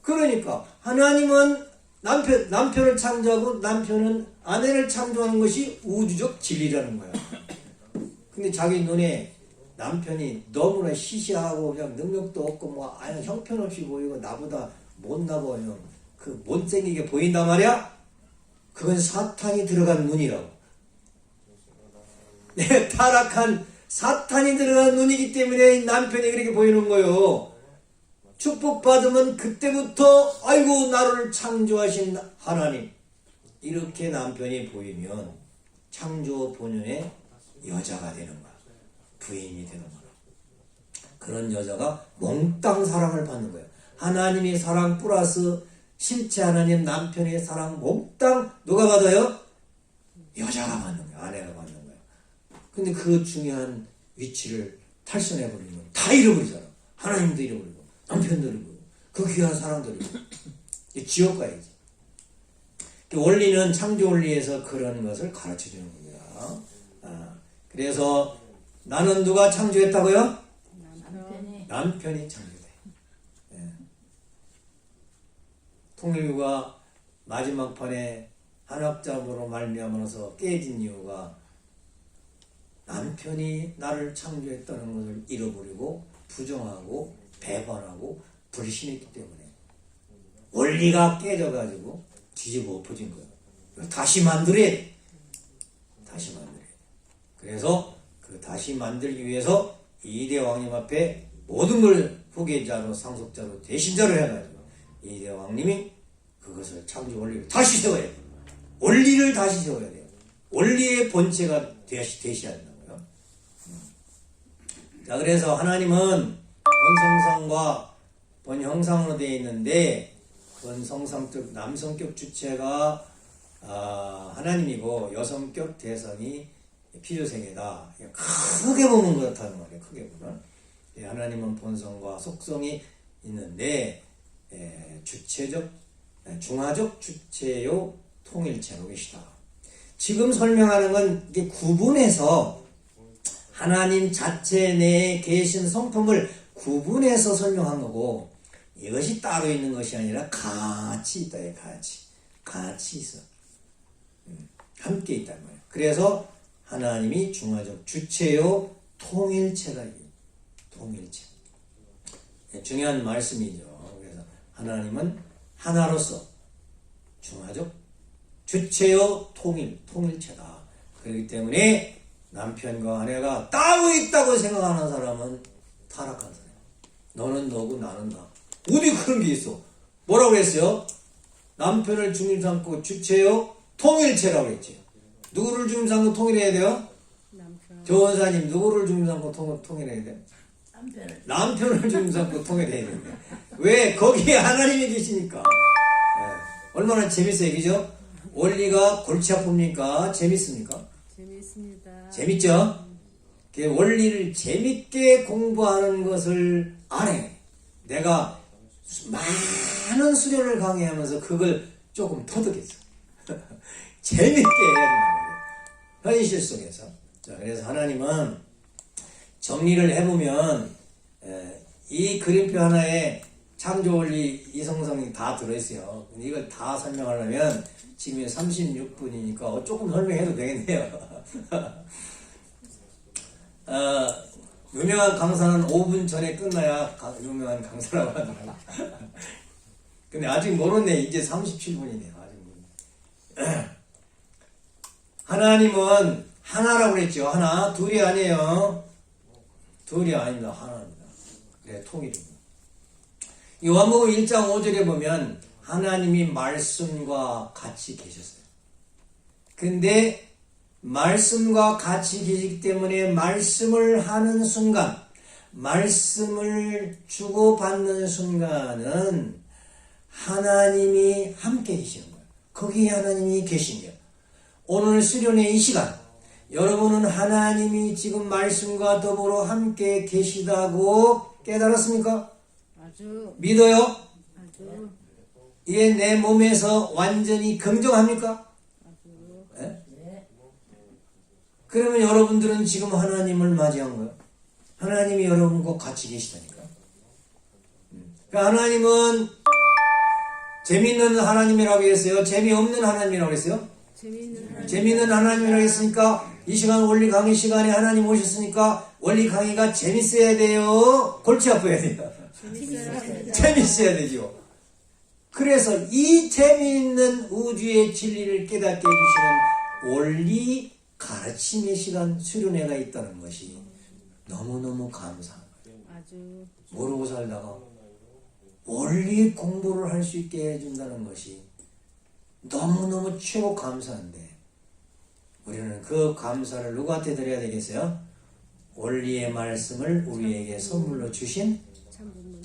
그러니까 하나님은 남편을 창조하고 남편은 아내를 창조하는 것이 우주적 진리라는 거야. 근데 자기 눈에 남편이 너무나 시시하고 그냥 능력도 없고 뭐 아예 형편없이 보이고 나보다 못나 보여. 그 못생기게 보인단 말이야? 그건 사탄이 들어간 눈이라고. 내 타락한 사탄이 들어간 눈이기 때문에 남편이 그렇게 보이는 거요. 축복받으면 그때부터 아이고 나를 창조하신 하나님 이렇게 남편이 보이면 창조 본연의 여자가 되는 거야. 부인이 되는 거야. 그런 여자가 몽땅 사랑을 받는 거야. 하나님의 사랑 플러스 실체 하나님 남편의 사랑 몽땅 누가 받아요? 여자가 받는 거야. 아내가 받는 거야. 근데 그 중요한 위치를 탈선해버리면 다 잃어버리잖아. 하나님도 잃어버리고 남편도 잃어버리고 그 귀한 사랑도 잃어버리고 지옥 가야지. 원리는 창조 원리에서 그런 것을 가르쳐주는 거야. 그래서 나는 누가 창조했다고요? 남편이 창조돼. 통일교가 마지막 판에 한학자로 말미암아서 깨진 이유가 남편이 나를 창조했다는 것을 잃어버리고 부정하고 배반하고 불신했기 때문에 원리가 깨져가지고 뒤집어 엎어진 거예요. 다시 만들어야 돼. 다시 만들어야 돼. 그래서 그 다시 만들기 위해서 이대왕님 앞에 모든 걸 후계자로 상속자로 대신자로 해가지고 이대왕님이 그것을 창조 원리를 다시 세워야 돼요. 원리를 다시 세워야 돼요. 원리의 본체가 되셔야 된다고요. 자, 그래서 하나님은 본성상과 본형상으로 되어 있는데 본성상적 남성격 주체가 하나님이고 여성격 대상이 피조생이다. 크게 보면 그렇다는 말이에요. 크게 보면 하나님은 본성과 속성이 있는데 주체적 중화적 주체요 통일체로 계시다. 지금 설명하는 건 이게 구분해서 하나님 자체 내에 계신 성품을 구분해서 설명한 거고, 이것이 따로 있는 것이 아니라 같이 있다. 같이 있어. 함께 있단 말이에요. 그래서 하나님이 중화적 주체요 통일체다. 통일체. 중요한 말씀이죠. 그래서 하나님은 하나로서 중화적 주체요 통일체다. 그렇기 때문에 남편과 아내가 따로 있다고 생각하는 사람은 타락한 사람. 너는 너고 나는 나. 어디 그런 게 있어? 뭐라고 했어요? 남편을 중심 삼고 주체요 통일체라고 했지. 누구를 중심 삼고 통일해야 돼요? 남편. 조원사님 누구를 중심 삼고 통일해야 돼요? 남편을 중심 삼고 통일해야 된다. 왜? 거기에 하나님이 계시니까. 얼마나 재밌어요, 그죠? 원리가 골치 아픕니까? 재밌습니까? 재미있습니다. 재밌죠? 그 원리를 재밌게 공부하는 것을 안 해. 내가 많은 수련을 강의하면서 그걸 조금 터득했어. 재밌게 해야 된단 말이에요. 현실 속에서. 자, 그래서 하나님은 정리를 해보면 이 그림표 하나에 창조 원리 이성성이 다 들어있어요. 이걸 다 설명하려면 지금 36분이니까 조금 설명해도 되겠네요. 유명한 강사는 5분 전에 끝나야 유명한 강사라고 하더라고요. 근데 아직 멀었네. 이제 37분이네요. 아직 멀었네. 하나님은 하나라고 그랬죠. 하나. 둘이 아니에요. 둘이 아닙니다. 하나입니다. 네, 통일입니다. 요한복음 1장 5절에 보면 하나님이 말씀과 같이 계셨어요. 근데 말씀과 같이 계시기 때문에 말씀을 하는 순간, 말씀을 주고받는 순간은 하나님이 함께 계시는 거예요. 거기에 하나님이 계신 거예요. 오늘 수련의 이 시간, 여러분은 하나님이 지금 말씀과 더불어 함께 계시다고 깨달았습니까? 아주. 믿어요? 아주. 이게 내 몸에서 완전히 긍정합니까? 아주. 네? 그러면 여러분들은 지금 하나님을 맞이한 거예요. 하나님이 여러분과 같이 계시다니까. 그러니까 하나님은 재미있는 하나님이라고 했어요? 재미없는 하나님이라고 했어요? 재미있는 하나님이라고 했으니까 이 시간 원리 강의 시간에 하나님 오셨으니까 원리 강의가 재밌어야 돼요? 골치 아파야 돼요? 재밌어야 되죠. 그래서 이 재미있는 우주의 진리를 깨닫게 해주시는 원리 가르침의 시간 수련회가 있다는 것이 너무너무 감사한 거예요. 아주. 모르고 살다가 원리 공부를 할 수 있게 해준다는 것이 너무너무 최고 감사한데 우리는 그 감사를 누구한테 드려야 되겠어요? 원리의 말씀을 우리에게 선물로 주신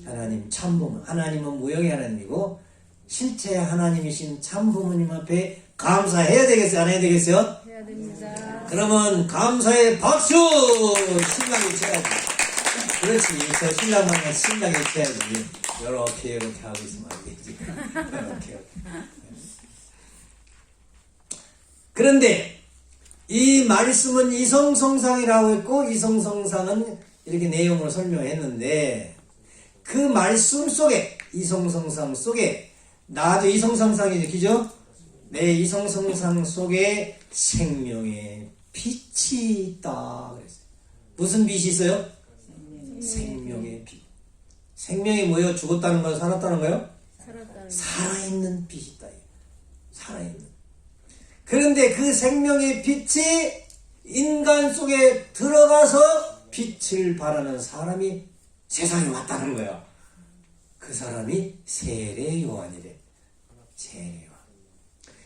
하나님 참부모. 하나님은 무형의 하나님이고 실제 하나님이신 참부모님 앞에 감사해야 되겠어요? 안 해야 되겠어요? 해야 됩니다. 그러면 감사의 박수! 신랑이 쳐야지. 그렇지. 저 신랑만 신랑이 쳐야지. 이렇게 하고 있으면 안 되지. 이렇게. 그런데 이 말씀은 이성성상이라고 했고 이성성상은 이렇게 내용을 설명했는데 그 말씀 속에 이성성상 속에 나도 이성성상이죠. 그죠? 내 이성성상 속에 생명의 빛이 있다 그랬어요. 무슨 빛이 있어요? 생명의 빛. 생명이 뭐예요? 죽었다는 거요? 살았다는 거요? 살아있는 빛이 있다. 살아있는. 그런데 그 생명의 빛이 인간 속에 들어가서 빛을 발하는 사람이 세상에 왔다는 거야. 그 사람이 세례 요한이래. 세례 요한.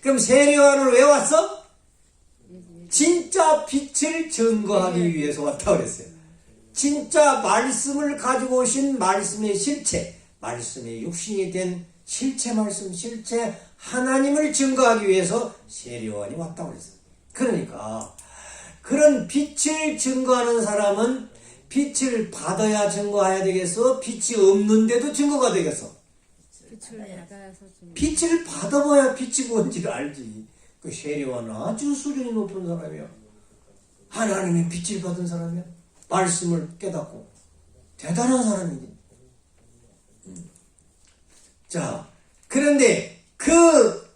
그럼 세례 요한을 왜 왔어? 진짜 빛을 증거하기 위해서 왔다고 그랬어요. 진짜 말씀을 가지고 오신 말씀의 실체, 말씀의 육신이 된 실체 말씀, 실체 하나님을 증거하기 위해서 세례 요한이 왔다고 그랬어요. 그러니까 그런 빛을 증거하는 사람은 빛을 받아야 증거해야 되겠어? 빛이 없는데도 증거가 되겠어? 빛을 받아서 줍니다. 빛을 받아봐야 빛이 뭔지를 알지. 그 세례와는 아주 수준이 높은 사람이야. 하나님의 빛을 받은 사람이야. 말씀을 깨닫고 대단한 사람이지. 자, 그런데 그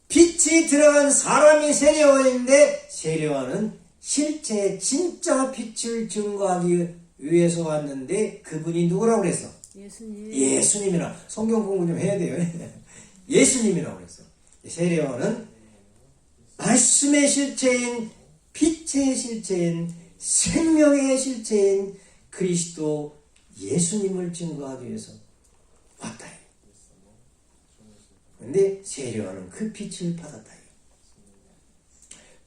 빛이 들어간 사람이 세례요한인데 세례요한은 실제 진짜 빛을 증거하기 위해서 왔는데 그분이 누구라고 그랬어? 예수님. 예수님이라. 성경 공부 좀 해야 돼요. 예수님이라고 그랬어. 세례요한은 말씀의 실체인, 빛의 실체인, 생명의 실체인 그리스도 예수님을 증거하기 위해서 왔다. 그런데 세례요한은 그 빛을 받았다.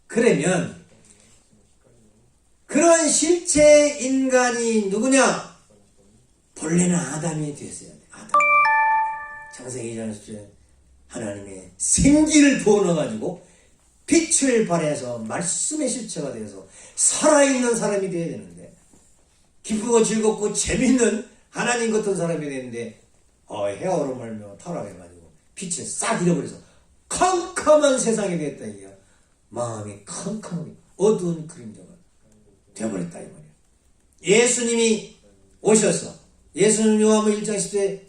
그러면 그런 실체 인간이 누구냐? 본래는 아담이 되었어야 돼. 아담. 창세기 2장 10절에 하나님의 생기를 부어넣어가지고 빛을 발해서 말씀의 실체가 되어서 살아있는 사람이 되어야 되는데, 기쁘고 즐겁고 재밌는 하나님 같은 사람이 되는데 헤어로 말며 타락해가지고 빛을 싹 잃어버려서 캄캄한 세상이 됐다. 이게 마음이 캄캄하게 어두운 그림자가 되어버렸다 이 말이야. 예수님이 오셔서 예수님 요한복음 1장 10절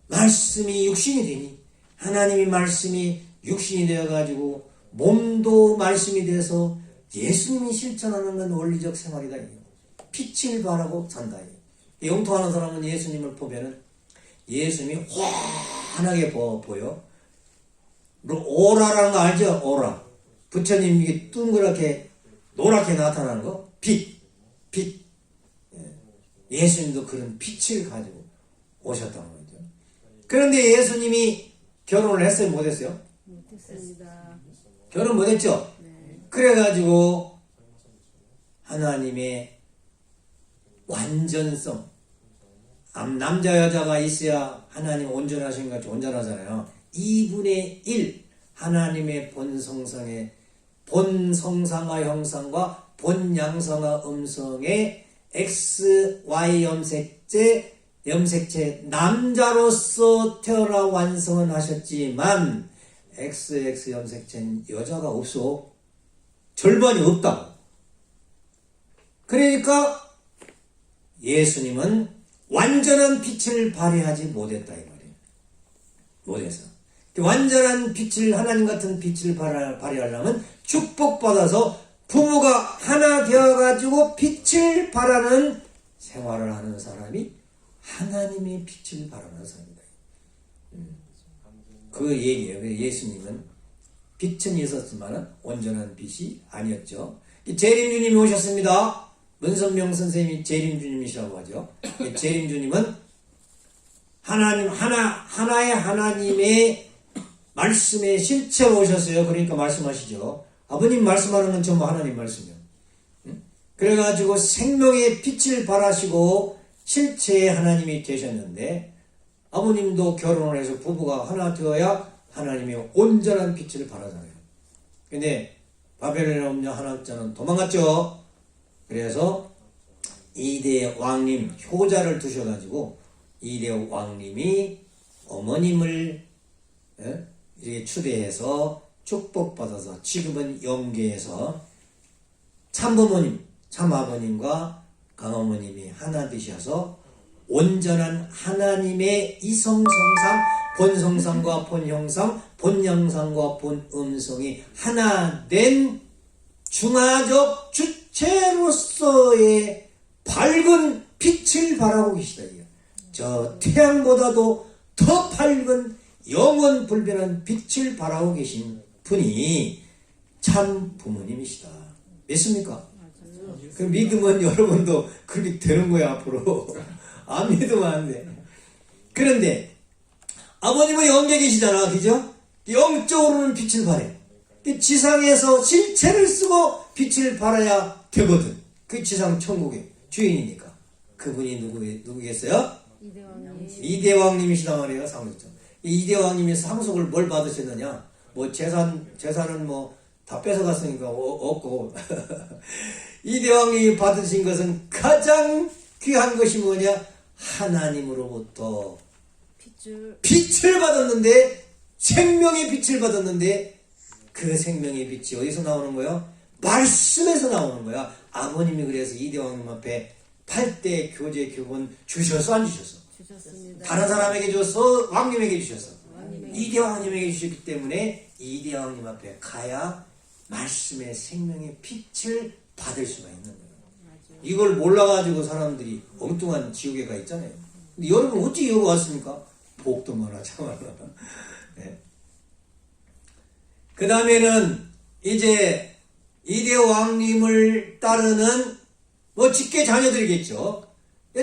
말씀이 육신이 되니, 하나님이 말씀이 육신이 되어가지고 몸도 말씀이 돼서 예수님이 실천하는 건 원리적 생활이다. 빛을 발하고 산다. 영통하는 사람은 예수님을 보면은 예수님이 환하게 보여. 오라라는 거 알죠? 오라. 부처님이 둥그랗게 노랗게 나타나는 거. 빛. 예수님도 그런 빛을 가지고 오셨다는 거죠. 그런데 예수님이 결혼을 했어요? 못했어요? 못했습니다. 결혼 못했죠? 네. 그래가지고 하나님의 완전성, 남자 여자가 있어야 하나님 온전하신 것 같이 온전하잖아요. 2분의 1 하나님의 본성상과 형상과 본양성과 음성의 X, Y 염색체 남자로서 태어나 완성은 하셨지만 XX 염색체는 여자가 없어. 절반이 없다. 그러니까 예수님은 완전한 빛을 발휘하지 못했다 이 말이에요. 못해서. 완전한 빛을, 하나님 같은 빛을 발휘하려면 축복받아서 부부가 하나 되어가지고 빛을 발하는 생활을 하는 사람이 하나님의 빛을 발하는 사람이다. 그 얘기예요. 예수님은 빛은 있었지만 온전한 빛이 아니었죠. 재림주님이 오셨습니다. 문선명 선생님이 재림주님이시라고 하죠. 재림주님은 하나의 하나님의 말씀의 실체로 오셨어요. 그러니까 말씀하시죠. 아버님 말씀하는 건 전부 하나님 말씀이요. 그래가지고 생명의 빛을 발하시고 실체의 하나님이 되셨는데, 아버님도 결혼을 해서 부부가 하나 되어야 하나님의 온전한 빛을 발하잖아요. 근데 바벨론의 엄녀 하나자는 도망갔죠. 그래서 이대 왕님 효자를 두셔가지고 이대 왕님이 어머님을 이렇게 추대해서 축복받아서 지금은 영계에서 참부모님, 참아버님과 강어머님이 하나 되셔서 온전한 하나님의 이성성상, 본성상과 본형상, 본양상과 본음성이 하나 된 중화적 주체로서의 밝은 빛을 발하고 계시다. 저 태양보다도 더 밝은 영원 불변한 빛을 발하고 계신 분이 참 부모님이시다. 믿습니까? 그 믿으면 여러분도 그렇게 되는 거야 앞으로. 안 믿으면 안 돼. 그런데 아버님은 영계 계시잖아, 그죠? 영적으로는 빛을 발해. 지상에서 실체를 쓰고 빛을 발해야 되거든. 그 지상 천국의 주인이니까. 그분이 누구겠어요? 이대왕님. 이대왕님이시단 말이에요. 상속자. 이대왕님이 상속을 뭘 받으셨느냐? 뭐 재산은 뭐 다 뺏어갔으니까 없고 이대왕님이 받으신 것은 가장 귀한 것이 뭐냐? 하나님으로부터 빛을 받았는데, 생명의 빛을 받았는데, 그 생명의 빛이 어디서 나오는 거야? 말씀에서 나오는 거야. 아버님이 그래서 이대왕님 앞에 8대 교제 교본 주셔서 안 주셔서? 주셨습니다. 다른 사람에게 줬어? 왕님에게 주셔서? 왕님에게. 이대왕님에게 주셨기 때문에 이대왕님 앞에 가야 말씀의 생명의 빛을 받을 수가 있는 거예요. 맞아요. 이걸 몰라가지고 사람들이 엉뚱한 지옥에 가 있잖아요. 근데 여러분 어찌 여기 왔습니까? 복도 많아 참아라. 네. 그 다음에는 이제 이대왕님을 따르는 뭐 직계 자녀들이겠죠.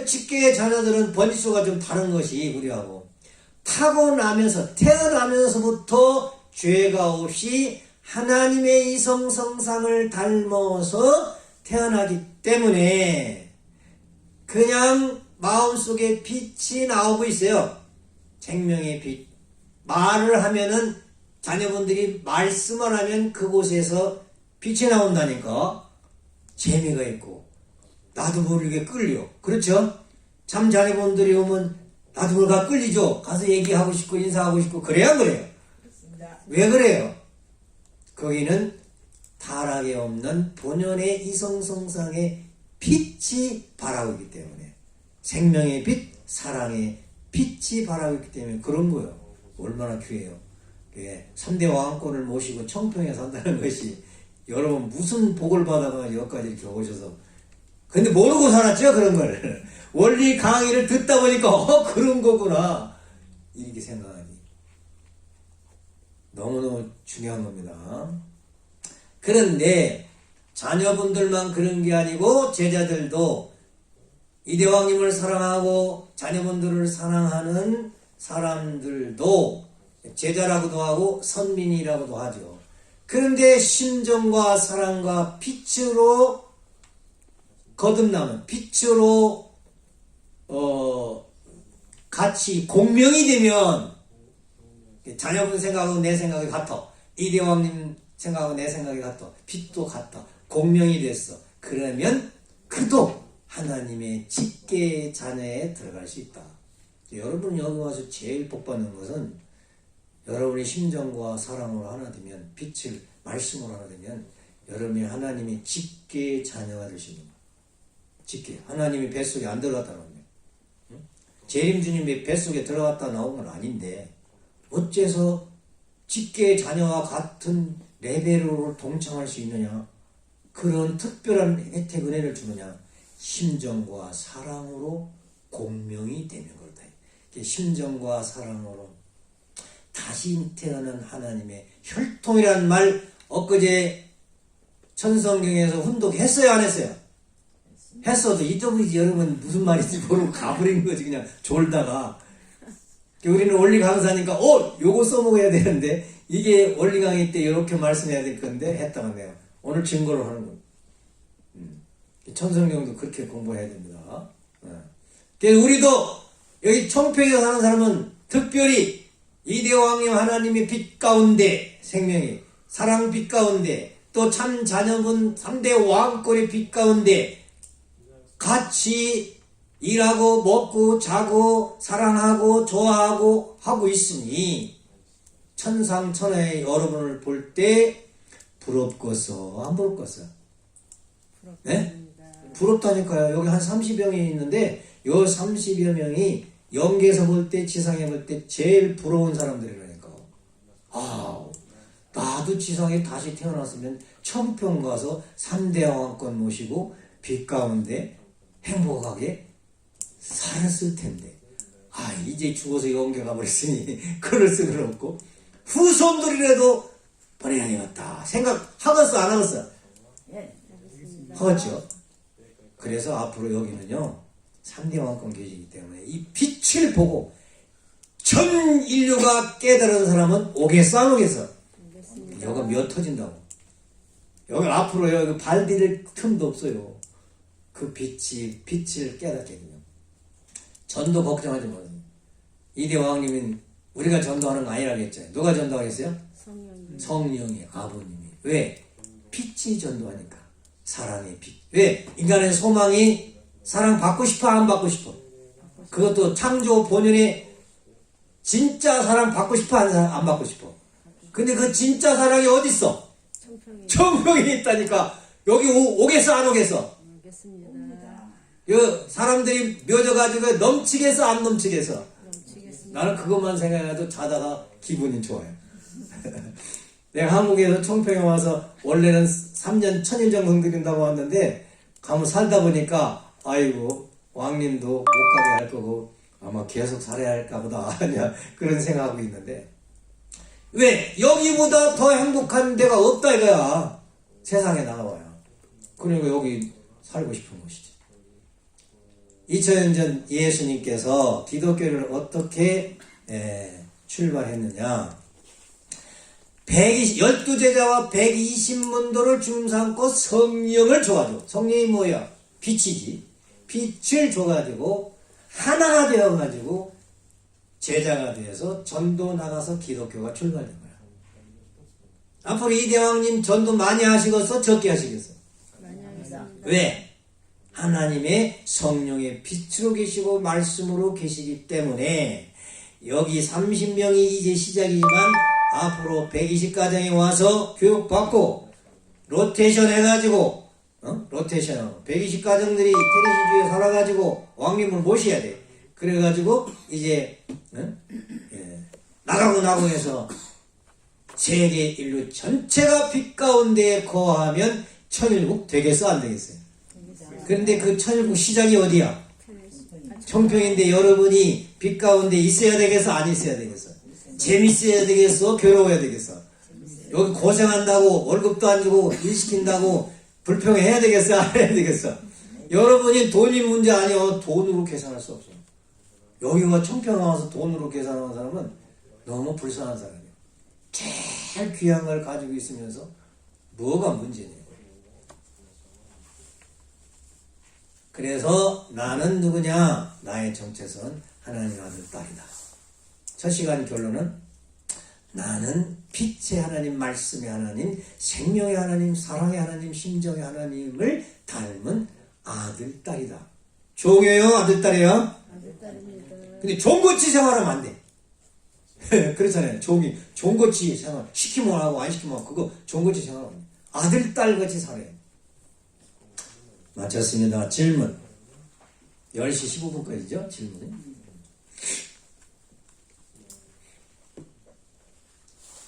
직계 자녀들은 번지수가 좀 다른 것이 우리하고 타고나면서 태어나면서부터 죄가 없이 하나님의 이성성상을 닮아서 태어나기 때문에 그냥 마음속에 빛이 나오고 있어요. 생명의 빛. 말을 하면은 자녀분들이 말씀을 하면 그곳에서 빛이 나온다니까 재미가 있고 나도 모르게 끌려. 그렇죠? 참 자녀분들이 오면 나도 모르게 끌리죠. 가서 얘기하고 싶고 인사하고 싶고 그래야 안 그래요? 왜 그래요? 거기는 타락이 없는 본연의 이성성상의 빛이 바라고 있기 때문에 생명의 빛, 사랑의 빛이 바라고 있기 때문에 그런 거예요. 얼마나 귀해요. 3대 왕권을 모시고 청평에 산다는 것이 여러분 무슨 복을 받아가 여기까지 이렇게 오셔서 근데 모르고 살았죠 그런 걸. 원리 강의를 듣다 보니까 그런 거구나 이렇게 생각하니 너무너무 중요한 겁니다. 그런데 자녀분들만 그런 게 아니고 제자들도 이대왕님을 사랑하고 자녀분들을 사랑하는 사람들도 제자라고도 하고 선민이라고도 하죠. 그런데 심정과 사랑과 빛으로 거듭나면 빛으로 같이 공명이 되면 자녀분 생각하고 내 생각이 같아. 이대왕님 생각하고 내 생각이 같아. 빛도 같아. 공명이 됐어. 그러면 그도 하나님의 직계 자녀에 들어갈 수 있다. 여러분 여기 와서 제일 복받는 것은 여러분의 심정과 사랑으로 하나 되면 빛을 말씀으로 하나 되면 여러분이 하나님의 직계 자녀가 되시는 거예요. 직계. 하나님이 뱃속에 안 들어갔다 나오면 재림주님이 뱃속에 들어갔다 나온 건 아닌데 어째서 직계 자녀와 같은 레벨로 동참할 수 있느냐? 그런 특별한 혜택 은혜를 주느냐? 심정과 사랑으로 공명이 되는 거다. 심정과 사랑으로 다시 태어난 하나님의 혈통이라는 말 엊그제 천성경에서 훈독했어요 안 했어요? 했어도 잊어버리지. 여러분 무슨 말인지 모르고 가버린 거지 그냥 졸다가. 우리는 원리 강사니까 요거 써먹어야 되는데 이게 원리 강의 때 이렇게 말씀해야 될 건데 했다가 내가 오늘 증거를 하는 거예요. 천성경도 그렇게 공부해야 됩니다. 그래서 우리도 여기 청평에 사는 사람은 특별히 이대왕님 하나님의 빛 가운데 생명이 사랑 빛 가운데 또 참 자녀분 3대 왕권의 빛 가운데 같이 일하고 먹고 자고 사랑하고 좋아하고 하고 있으니 천상천하의 여러분을 볼 때 부럽겠어 안 부럽겠어? 네? 부럽다니까요. 여기 한 30여 명이 있는데 요 30여 명이 영계에서 볼 때 지상에 볼 때 제일 부러운 사람들이라니까. 나도 지상에 다시 태어났으면 청평 가서 3대 왕권 모시고 빛 가운데 행복하게 살았을 텐데 이제 죽어서 영계 가버렸으니 그럴 수는 없고 후손들이라도 보내야 되겠다 생각하겠어 안 하겠어? 하겠죠. 그래서 앞으로 여기는요 3대 왕권 계시기 때문에 이 빛을 보고 전 인류가 깨달은 사람은 오겠어 안 오겠어? 여기가 몇 터진다고. 여기 앞으로 여기 발 디딜 틈도 없어요. 그 빛을 깨닫게 되면 전도 걱정하지 마세요. 이대왕님은 우리가 전도하는 거 아니라겠죠. 누가 전도하겠어요? 성령이 아버님이. 왜? 빛이 전도하니까. 사랑의 빛. 왜? 인간의 소망이 사랑 받고 싶어 안 받고 싶어? 그것도 창조 본연의 진짜 사랑 받고 싶어 안 받고 싶어? 근데 그 진짜 사랑이 어디 있어? 청평이 청평에 있다니까. 여기 오겠어 안 오겠어? 오겠습니다. 사람들이 묘져가지고 넘치겠어 안 넘치겠어? 넘치겠습니다. 나는 그것만 생각해도 자다가 기분이 좋아요. 내가 한국에서 청평에 와서 원래는 3년 천일 정도 드린다고 왔는데 가면 살다 보니까 아이고 왕님도 못 가게 할 거고 아마 계속 살아야 할까 보다 아니야 그런 생각하고 있는데 왜 여기보다 더 행복한 데가 없다 이거야. 세상에 나와요. 그러니까 여기 살고 싶은 곳이지. 2000년 전 예수님께서 기독교를 어떻게 출발했느냐. 12제자와 120문도를 중삼고 성령을 줘가지고, 성령이 뭐야? 빛이지. 빛을 줘가지고 하나가 되어가지고 제자가 되어서 전도 나가서 기독교가 출발된 거야. 앞으로 이 대왕님 전도 많이 하시겠어? 적게 하시겠어? 많이 하겠습니다. 왜? 하나님의 성령의 빛으로 계시고 말씀으로 계시기 때문에 여기 30명이 이제 시작이지만 앞으로 120가정이 와서 교육받고 로테이션 해가지고 로테이션 120가정들이 테레시주에 살아가지고 왕님을 모셔야 돼. 그래가지고 이제 나가고 해서 세계 인류 전체가 빛 가운데 거하면 천일국 되겠어 안 되겠어요? 그런데 그 천일국 시작이 어디야? 청평인데 여러분이 빛 가운데 있어야 되겠어 안 있어야 되겠어? 재밌어야 되겠어? 괴로워야 되겠어? 여기 고생한다고 월급도 안 주고 일 시킨다고 불평해야 되겠어? 안 해야 되겠어? 여러분이 돈이 문제 아니야. 돈으로 계산할 수 없어. 여기 와 청평 와서 돈으로 계산하는 사람은 너무 불쌍한 사람이야. 제일 귀한 걸 가지고 있으면서 뭐가 문제냐. 그래서 나는 누구냐? 나의 정체성은 하나님 아들 딸이다. 첫 시간 결론은 나는 빛의 하나님, 말씀의 하나님, 생명의 하나님, 사랑의 하나님, 심정의 하나님을 닮은 아들 딸이다. 종이에요? 아들 딸이에요? 아들 딸입니다. 근데 종고치 생활하면 안 돼. 그렇잖아요. 종고치 생활. 시키면 하고 안 시키면 하고 그거 종고치 생활하면 안 돼. 아들 딸같이 살아요. 마쳤습니다. 질문. 10시 15분까지죠? 질문이.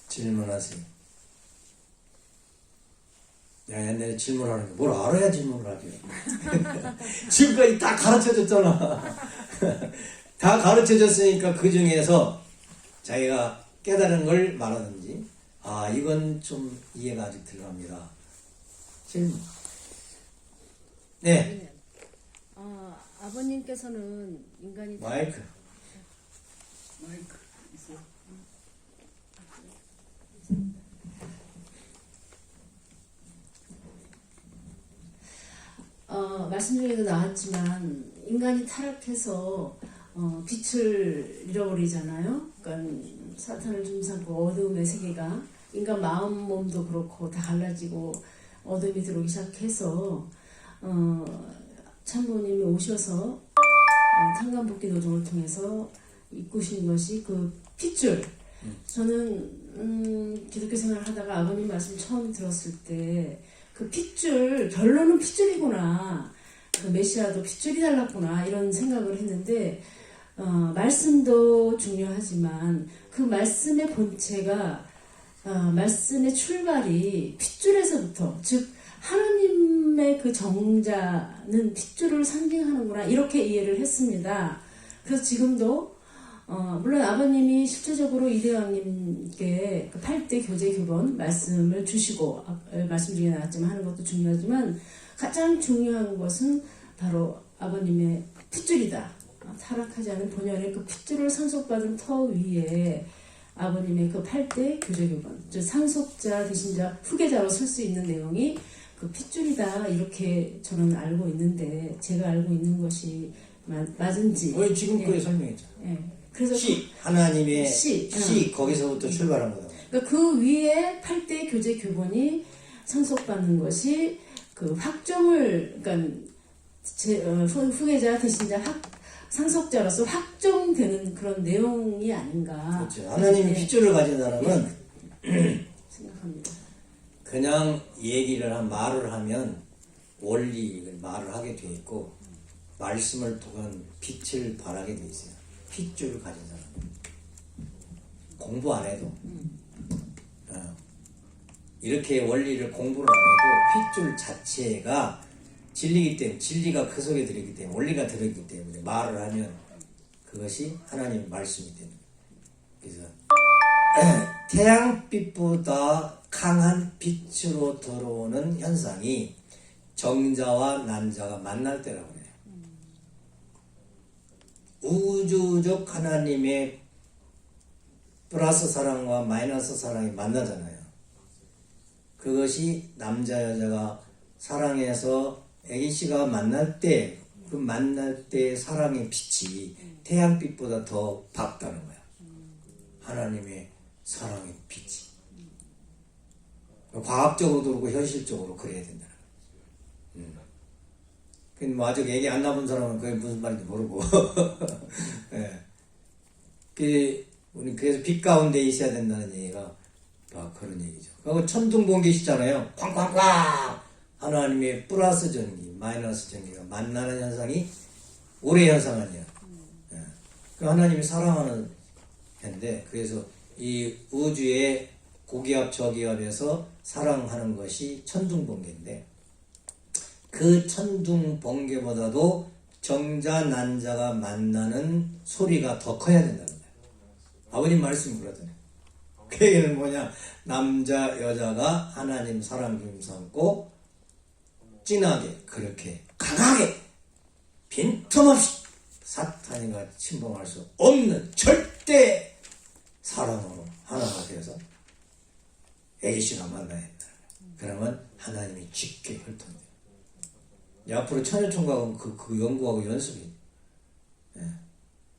질문하세요. 야, 옛날에 질문하는 거 뭘 알아야 질문을 하죠. 지금까지 다 가르쳐줬잖아. 다 가르쳐줬으니까 그 중에서 자기가 깨달은 걸 말하든지 아 이건 좀 이해가 아직 덜 갑니다. 질문. 네. 아버님께서는 인간이 마이크. 있어요? 말씀 중에도 나왔지만 인간이 타락해서 빛을 잃어버리잖아요. 그러니까 사탄을 좀삼고 어두움의 세계가 인간 마음 몸도 그렇고 다 갈라지고 어둠이 들어오기 시작해서 참모님이 오셔서 탄간복귀 노동을 통해서 이끄신 것이 그 핏줄. 저는 기독교 생활을 하다가 아버님 말씀 처음 들었을 때 그 핏줄, 결론은 핏줄이구나. 그 메시아도 핏줄이 달랐구나. 이런 생각을 했는데 말씀도 중요하지만 그 말씀의 본체가 말씀의 출발이 핏줄에서부터 즉 하나님의 그 정자는 핏줄을 상징하는구나 이렇게 이해를 했습니다. 그래서 지금도 물론 아버님이 실제적으로 이대왕님께 그 8대 교제 교본 말씀을 주시고 말씀 중에 나왔지만 하는 것도 중요하지만 가장 중요한 것은 바로 아버님의 핏줄이다. 타락하지 않은 본연의 그 핏줄을 상속받은 터 위에 아버님의 그 8대 교제 교본 즉 상속자 대신 자 후계자로 설 수 있는 내용이 그 핏줄이다 이렇게 저는 알고 있는데 제가 알고 있는 것이 맞은지 왜 지금 그에 설명했잖아. 예. 그래서 하나님의 시, 거기서부터 출발한 거다. 그러니까 그 위에 8대 교제 교본이 상속받는 것이 그 확정을 그러니까 후계자 대신자 상속자로서 확정되는 그런 내용이 아닌가. 그렇죠. 하나님이 네, 핏줄을 가진 사람은 생각합니다. 그냥 말을 하면 원리 말을 하게 돼 있고 말씀을 통한 빛을 발하게 돼 있어요. 핏줄을 가진 사람. 공부 안 해도 이렇게 원리를 공부를 안 해도 핏줄 자체가 진리이기 때문에 진리가 그 속에 들어있기 때문에 원리가 들어있기 때문에 말을 하면 그것이 하나님의 말씀이 됩니다. 그래서 태양빛보다 강한 빛으로 들어오는 현상이 정자와 난자가 만날 때라고 해요. 우주적 하나님의 플러스 사랑과 마이너스 사랑이 만나잖아요. 그것이 남자 여자가 사랑해서 애기씨가 만날 때 그 만날 때 사랑의 빛이 태양빛보다 더 밝다는 거야. 하나님의 사랑의 빛이. 과학적으로도 그렇고 현실적으로 그래야 된다는 거야. 뭐 아직 애기 안 낳은 사람은 그게 무슨 말인지 모르고. 예. 우리 그래서 빛 가운데 있어야 된다는 얘기가 그런 얘기죠. 그리고 천둥번개시잖아요. 쾅쾅쾅! 하나님의 플러스 전기, 마이너스 전기가 만나는 현상이 오래 현상 아니야. 예. 그 하나님이 사랑하는 해인데, 그래서 이 우주의 고기압 저기압에서 사랑하는 것이 천둥번개인데, 그 천둥번개보다도 정자 난자가 만나는 소리가 더 커야 된다는 거예요. 아버님 말씀이 그러잖아요. 그 얘기는 뭐냐? 남자 여자가 하나님 사랑 김삼고 진하게 그렇게 강하게 빈틈없이 사탄이가 침범할 수 없는 절대 사랑으로 하나가 되어서 A씨가 만나야 된다. 그러면 하나님이 깊게 혈통돼요. 앞으로 처녀총각은 그 연구하고 연습이. 예.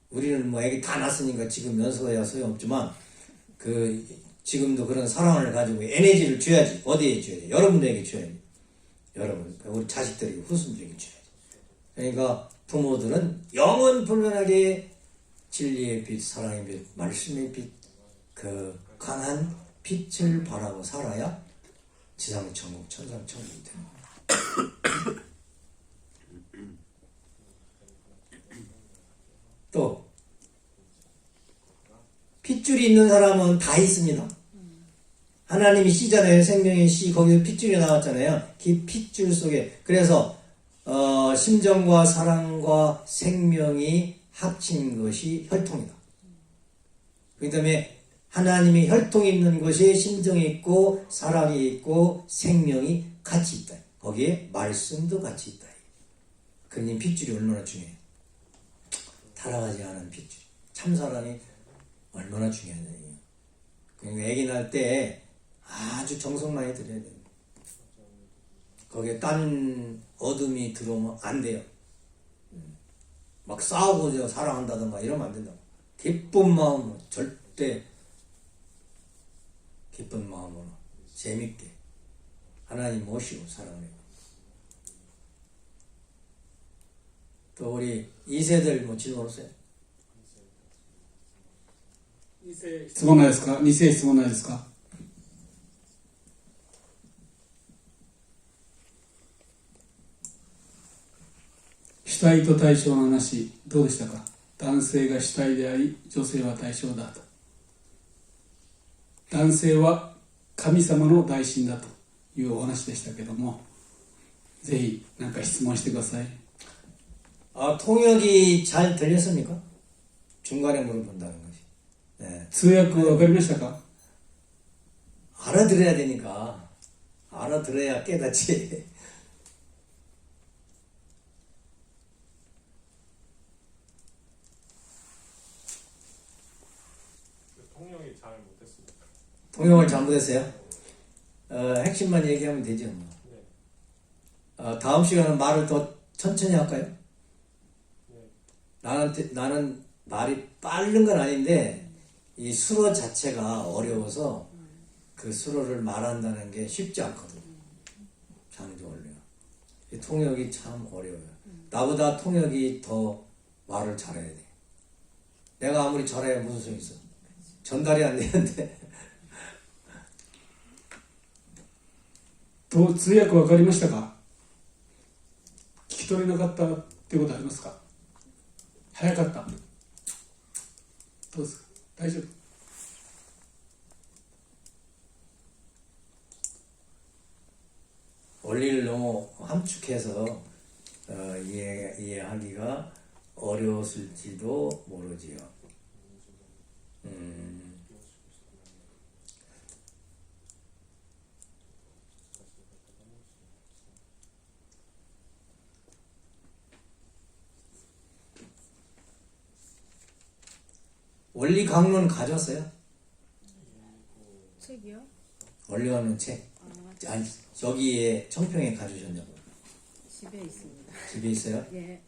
우리는 뭐 애기 다 낳았으니까 지금 연습해야 소용없지만 지금도 그런 사랑을 가지고 에너지를 줘야지. 어디에 줘야 돼? 여러분들에게 줘야지. 여러분, 우리 자식들에게 후손들에게 줘야지. 그러니까 부모들은 영원 불변하게 진리의 빛, 사랑의 빛, 말씀의 빛, 그 강한 빛을 바라고 살아야 지상천국, 천상천국이 되는 거예요. 또 핏줄이 있는 사람은 다 있습니다. 하나님이 씨잖아요. 생명의 씨. 거기서 핏줄이 나왔잖아요. 그 핏줄 속에. 그래서 심정과 사랑과 생명이 합친 것이 혈통이다. 그 다음에 하나님이 혈통이 있는 것이 심정이 있고 사랑이 있고 생명이 같이 있다. 거기에 말씀도 같이 있다. 그러니 핏줄이 얼마나 중요해요. 타락하지 않은 핏줄. 참사랑이 얼마나 중요하냐. 그러니까 애기 낳을 때 아주 정성 많이 들여야 돼요. 거기에 딴 어둠이 들어오면 안 돼요. 막 싸우고 사랑한다던가 이러면 안 된다고. 기쁜 마음으로 절대 기쁜 마음으로 재밌게 하나님 모시고 사랑해요. 또 우리 2세들 뭐 질문 없어요? 質問ないですか？ 2世質問ないですか？主体と対象の話どうでしたか？男性が主体であり女性は対象だと。男性は神様の代身だというお話でしたけども、ぜひ何か質問してください。 통역이 잘 들렸습니까? 중간에 물어본다는 것이. 네. 通訳わかりましたか？ 알아들어야 되니까. 알아들어야 깨닫지. 통역이 잘 못했습니다. 통역을 잘못했어요? 핵심만 얘기하면 되죠. 뭐. 네. 다음 시간은 말을 더 천천히 할까요? 네. 나는 말이 빠른 건 아닌데 이 수로 자체가 어려워서 그 수로를 말한다는 게 쉽지 않거든. 창조 원리가. 이 통역이 참 어려워요. 나보다 통역이 더 말을 잘해야 돼. 내가 아무리 잘해야 무슨 소용 있어. 전달이 안 되는데. と通訳分かりましたか？聞き取れなかったってことありますか？早かった。どうですか？大丈夫？ 원리를 너무 함축해서 이해하기가 어려웠을지도 모르지요. 원리 강론 가져왔어요? 책이요? 원리 강론 책? 아니, 여기에 청평에 가져오셨냐고. 집에 있습니다. 집에 있어요? 예.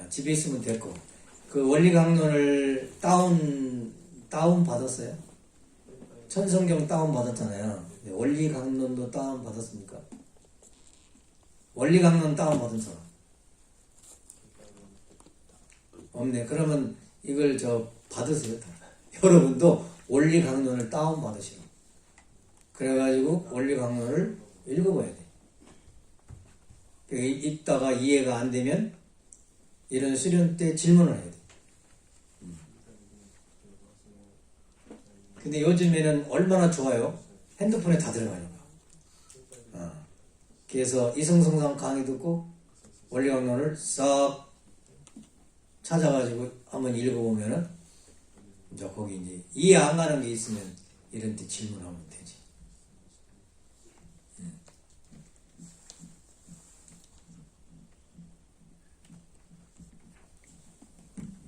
집에 있으면 됐고. 그 원리 강론을 다운 받았어요? 천성경 다운 받았잖아요. 원리 강론도 다운 받았습니까? 원리 강론 다운 받은 사람 없네. 그러면 이걸 받으세요. 여러분도 원리 강론을 다운 받으시고. 그래가지고 원리 강론을 읽어봐야 돼. 읽다가 이해가 안 되면 이런 수련 때 질문을 해야 돼. 근데 요즘에는 얼마나 좋아요? 핸드폰에 다 들어가니까. 그래서 이성성상 강의 듣고 원리 강론을 싹 찾아가지고 한번 읽어보면은 이제 거기 이제 이해 안 가는 게 있으면 이런 데 질문하면 되지.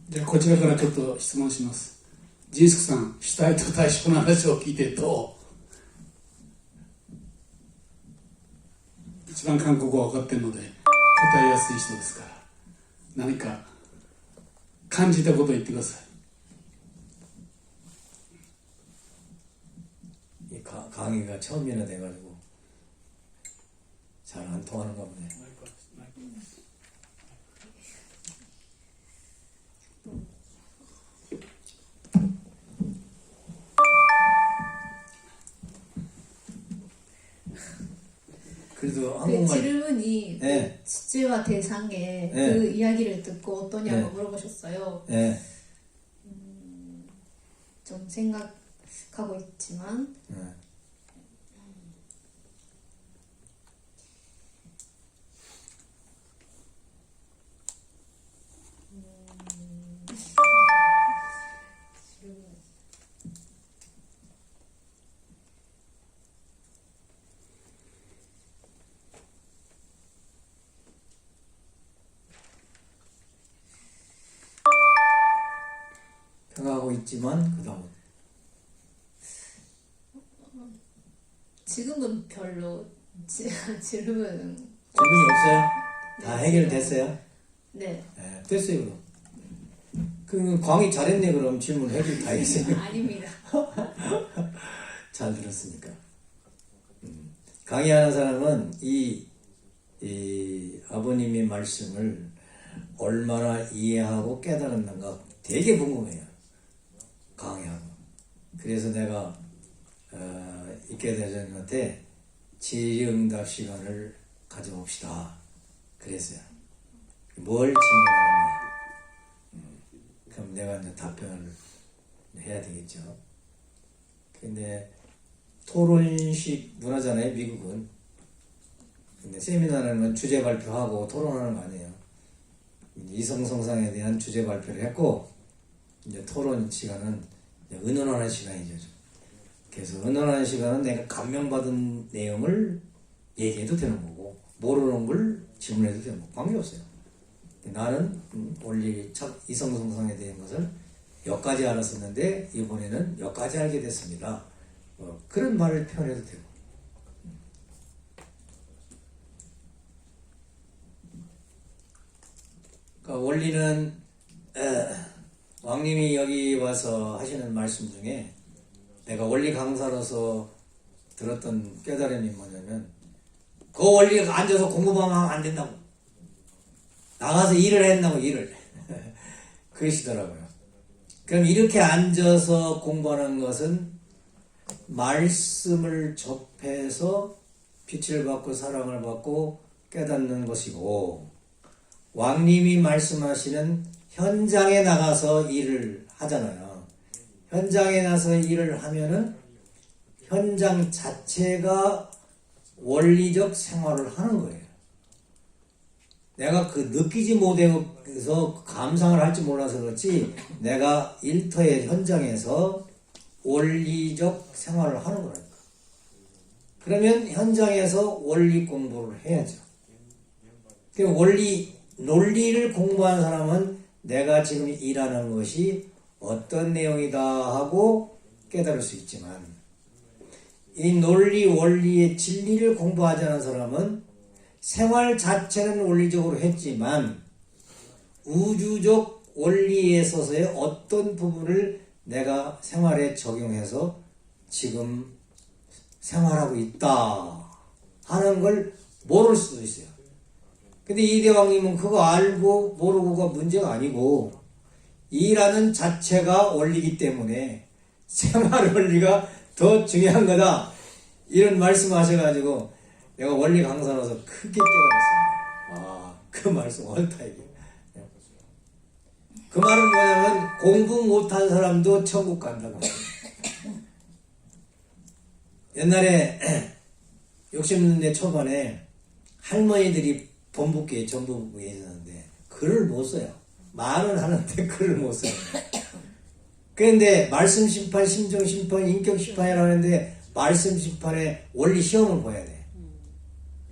じゃあこちらからちょっと質問します。ジンスクさん、主体と対象の話を聞いてると、一番韓国語が分かってるので答えやすい人ですから、何か感じたことを言ってください。 강의가 처음이나 돼가지고 잘 안 통하는가 보네. 그래도 그 한국말 질문이 네. 그 주제와 대상의 네. 그 이야기를 듣고 어떠냐고 네. 물어보셨어요. 예. 좀 생각하고 있지만 예. 생각하고 있지만 그 다음은 지금은 별로 질문은 질문이 없어요? 다 해결됐어요? 네. 네, 됐어요 그럼. 그 광희 잘했네. 그럼 질문 해결 다 했어요. 아닙니다. 잘 들었으니까. 강의하는 사람은 이 아버님의 말씀을 얼마나 이해하고 깨달았는가 되게 궁금해요. 강의하고. 그래서 내가 있게 대장님한테 질의응답 시간을 가져봅시다. 그랬어요. 뭘 질문하느냐. 그럼 내가 이제 답변을 해야 되겠죠. 근데 토론식 문화잖아요, 미국은. 근데 세미나는 주제 발표하고 토론하는 거 아니에요. 이성성상에 대한 주제 발표를 했고, 이제 토론 시간은 이제 의논하는 시간이죠. 그래서 의논하는 시간은 내가 감명받은 내용을 얘기해도 되는 거고, 모르는 걸 질문해도 되는 거고, 관계없어요. 나는 원리 이성성상에 대한 것을 몇 가지 알았었는데 이번에는 몇 가지 알게 됐습니다. 그런 말을 표현해도 되고. 그러니까 원리는 왕님이 여기 와서 하시는 말씀 중에 내가 원리 강사로서 들었던 깨달음이 뭐냐면, 그 원리가 앉아서 공부만 하면 안 된다고. 나가서 일을 했나고, 일을. 그러시더라고요. 그럼 이렇게 앉아서 공부하는 것은 말씀을 접해서 빛을 받고 사랑을 받고 깨닫는 것이고, 왕님이 말씀하시는 현장에 나가서 일을 하잖아요. 현장에 나서 일을 하면은 현장 자체가 원리적 생활을 하는 거예요. 내가 그 느끼지 못해서 감상을 할지 몰라서 그렇지, 내가 일터의 현장에서 원리적 생활을 하는 거라니까. 그러면 현장에서 원리 공부를 해야죠. 그 논리를 공부한 사람은 내가 지금 일하는 것이 어떤 내용이다 하고 깨달을 수 있지만, 이 논리, 원리의 진리를 공부하지 않은 사람은 생활 자체는 원리적으로 했지만 우주적 원리에 있어서의 어떤 부분을 내가 생활에 적용해서 지금 생활하고 있다 하는 걸 모를 수도 있어요. 근데 이대왕님은 그거 알고 모르고가 문제가 아니고, 일하는 자체가 원리이기 때문에 생활 원리가 더 중요한 거다, 이런 말씀하셔가지고 내가 원리 강사로서 크게 깨달았습니다. 그 말씀 옳다 이게. 그 말은 뭐냐면 공부 못한 사람도 천국 간다고. 옛날에 60년대 초반에 할머니들이 본부교회 전부교회에 있었는데 글을 못 써요. 말은 하는데 글을 못 써요. 그런데 말씀 심판, 심정 심판, 인격 심판이라고 하는데 말씀 심판에 원리 시험을 봐야 돼.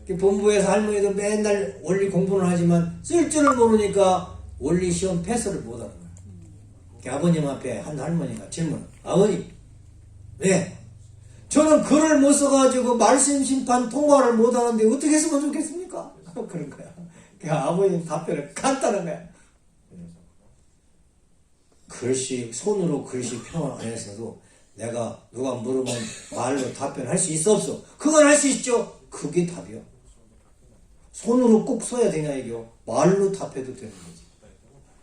본부에서 할머니도 맨날 원리 공부는 하지만 쓸 줄을 모르니까 원리 시험 패스를 못 하는 거야. 아버님 앞에 한 할머니가 질문, 아버님, 왜? 저는 글을 못 써가지고 말씀 심판 통과를 못 하는데 어떻게 했으면 좋겠습니까? 그런 거야. 아버님 답변을 간단한 거야. 글씨, 손으로 글씨 표현 안 했어도 내가 누가 물으면 말로 답변할 수 있어 없어? 그건 할 수 있죠. 그게 답이요. 손으로 꼭 써야 되냐 이게요. 말로 답해도 되는 거지.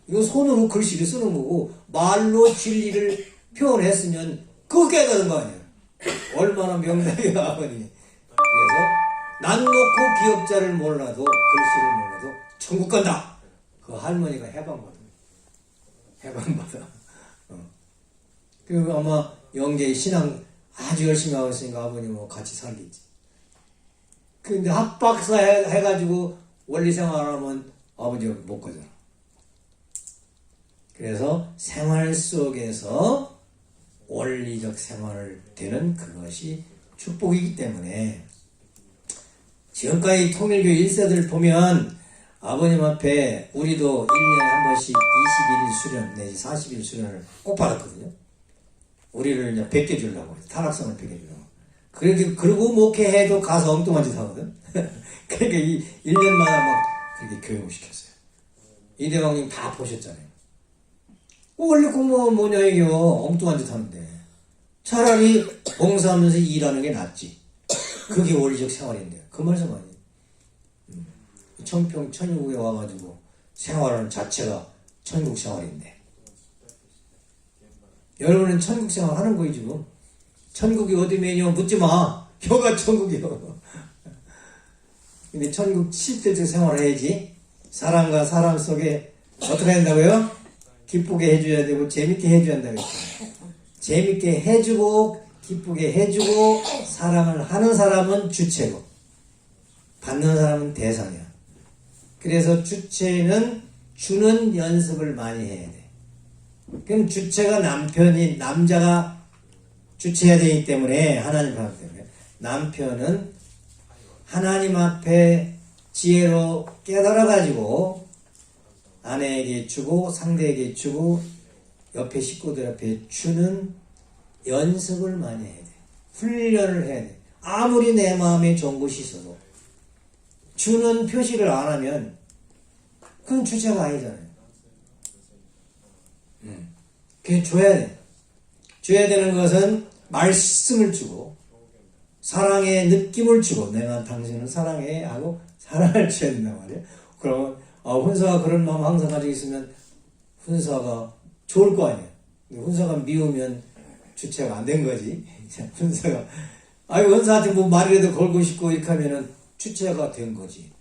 이거 손으로 글씨를 쓰는 거고 말로 진리를 표현했으면 그거 깨달은 거 아니에요. 얼마나 명당이야 아버님이. 그래서 난 놓고 기억자를 몰라도 글씨를 몰라도 천국 간다. 그 할머니가 해방받아. 그리고 아마 영계 신앙 아주 열심히 하고 있으니까 아버님하고 같이 살겠지. 근데 학박사 해가지고 원리 생활하면 아버지가 못 가잖아. 그래서 생활 속에서 원리적 생활을 되는 그것이 축복이기 때문에 지금까지 통일교 1세들 보면 아버님 앞에 우리도 1년에 한 번씩 21일 수련 내지 40일 수련을 꼭 받았거든요. 우리를 이제 베껴주려고, 타락성을 베껴주려고. 그리고 목회해도 가서 엉뚱한 짓 하거든. 그러니까 이 1년마다 막 그렇게 교육을 시켰어요. 이대왕님 다 보셨잖아요. 원래 공무원 뭐냐 이게요. 엉뚱한 짓 하는데. 차라리 봉사하면서 일하는 게 낫지. 그게 원리적 생활인데. 그 말씀 아니에요. 청평 천국에 와가지고 생활하는 자체가 천국 생활인데. 여러분은 천국 생활 하는 거예요 지금. 천국이 어디 매냐 묻지 마. 혀가 천국이요. 근데 천국 실질적 생활을 해야지. 사람과 사람 속에 어떻게 한다고요? 기쁘게 해줘야 되고 재밌게 해줘야 한다고 했어요. 재밌게 해주고 기쁘게 해주고 사랑을 하는 사람은 주체고 받는 사람은 대상이야. 그래서 주체는 주는 연습을 많이 해야 돼. 그럼 주체가 남자가 주체해야 되기 때문에 하나님 앞에 때문에 남편은 하나님 앞에 지혜로 깨달아가지고 아내에게 주고 상대에게 주고 옆에 식구들 앞에 주는 연습을 많이 해야 돼. 훈련을 해야 돼. 아무리 내 마음에 좋은 것이 있어도 주는 표시를 안 하면 그건 주체가 아니잖아요. 그냥 줘야 돼. 줘야 되는 것은 말씀을 주고 사랑의 느낌을 주고 내가 당신을 사랑해 하고 사랑을 줘야 된단 말이에요. 그러면 혼자가 그런 마음 항상 가지고 있으면 훈사가 좋을 거 아니에요. 근데 훈사가 미우면 주체가 안 된 거지. 훈사가 아유 훈사한테 뭐 말이라도 걸고 싶고 이렇게 하면은 주체가 된 거지.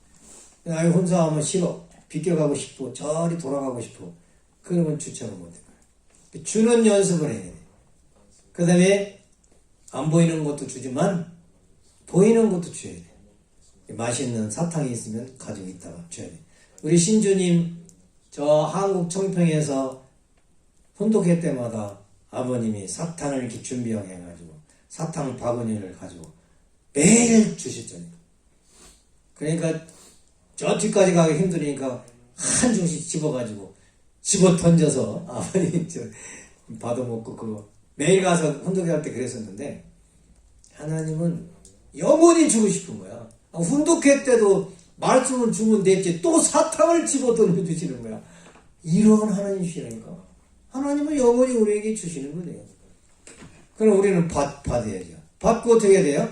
아유 훈사하면 싫어. 비껴가고 싶고 저리 돌아가고 싶어. 그러면 주체가 못 된 거야. 주는 연습을 해야 돼. 그 다음에 안 보이는 것도 주지만 보이는 것도 줘야 돼. 맛있는 사탕이 있으면 가지고 있다가 줘야 돼. 우리 신주님 저 한국 청평에서 혼독회 때마다 아버님이 사탕을 이렇게 준비해가지고 사탕 바구니를 가지고 매일 주셨잖아요. 그러니까 저 뒤까지 가기 힘드니까 한 줄씩 집어가지고 집어 던져서 아버님 저 받아먹고 그거 매일 가서 혼독회 할 때 그랬었는데 하나님은 영원히 주고 싶은 거야. 혼독회 때도 말씀을 주면 됐지 또 사탕을 집어 던져주시는 거야. 이런 하나님이시라니까. 하나님은 영원히 우리에게 주시는 거예요. 그럼 우리는 받아야죠. 받고 어떻게 해야 돼요?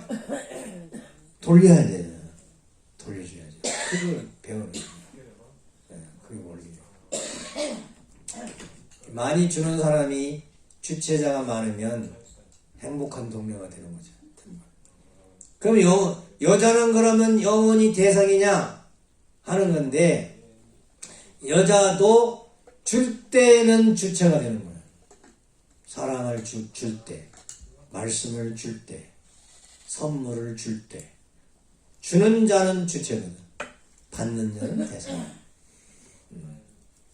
돌려야 돼요. 돌려줘야죠. 그걸 배우는 거예요. 네, 그게 원리죠. 많이 주는 사람이 주체자가 많으면 행복한 동료가 되는 거죠. 그럼 여자는 그러면 영원히 대상이냐 하는 건데 여자도 줄 때는 주체가 되는 거예요. 사랑을 줄 때, 말씀을 줄 때, 선물을 줄 때. 주는 자는 주체거든. 받는 자는 대상.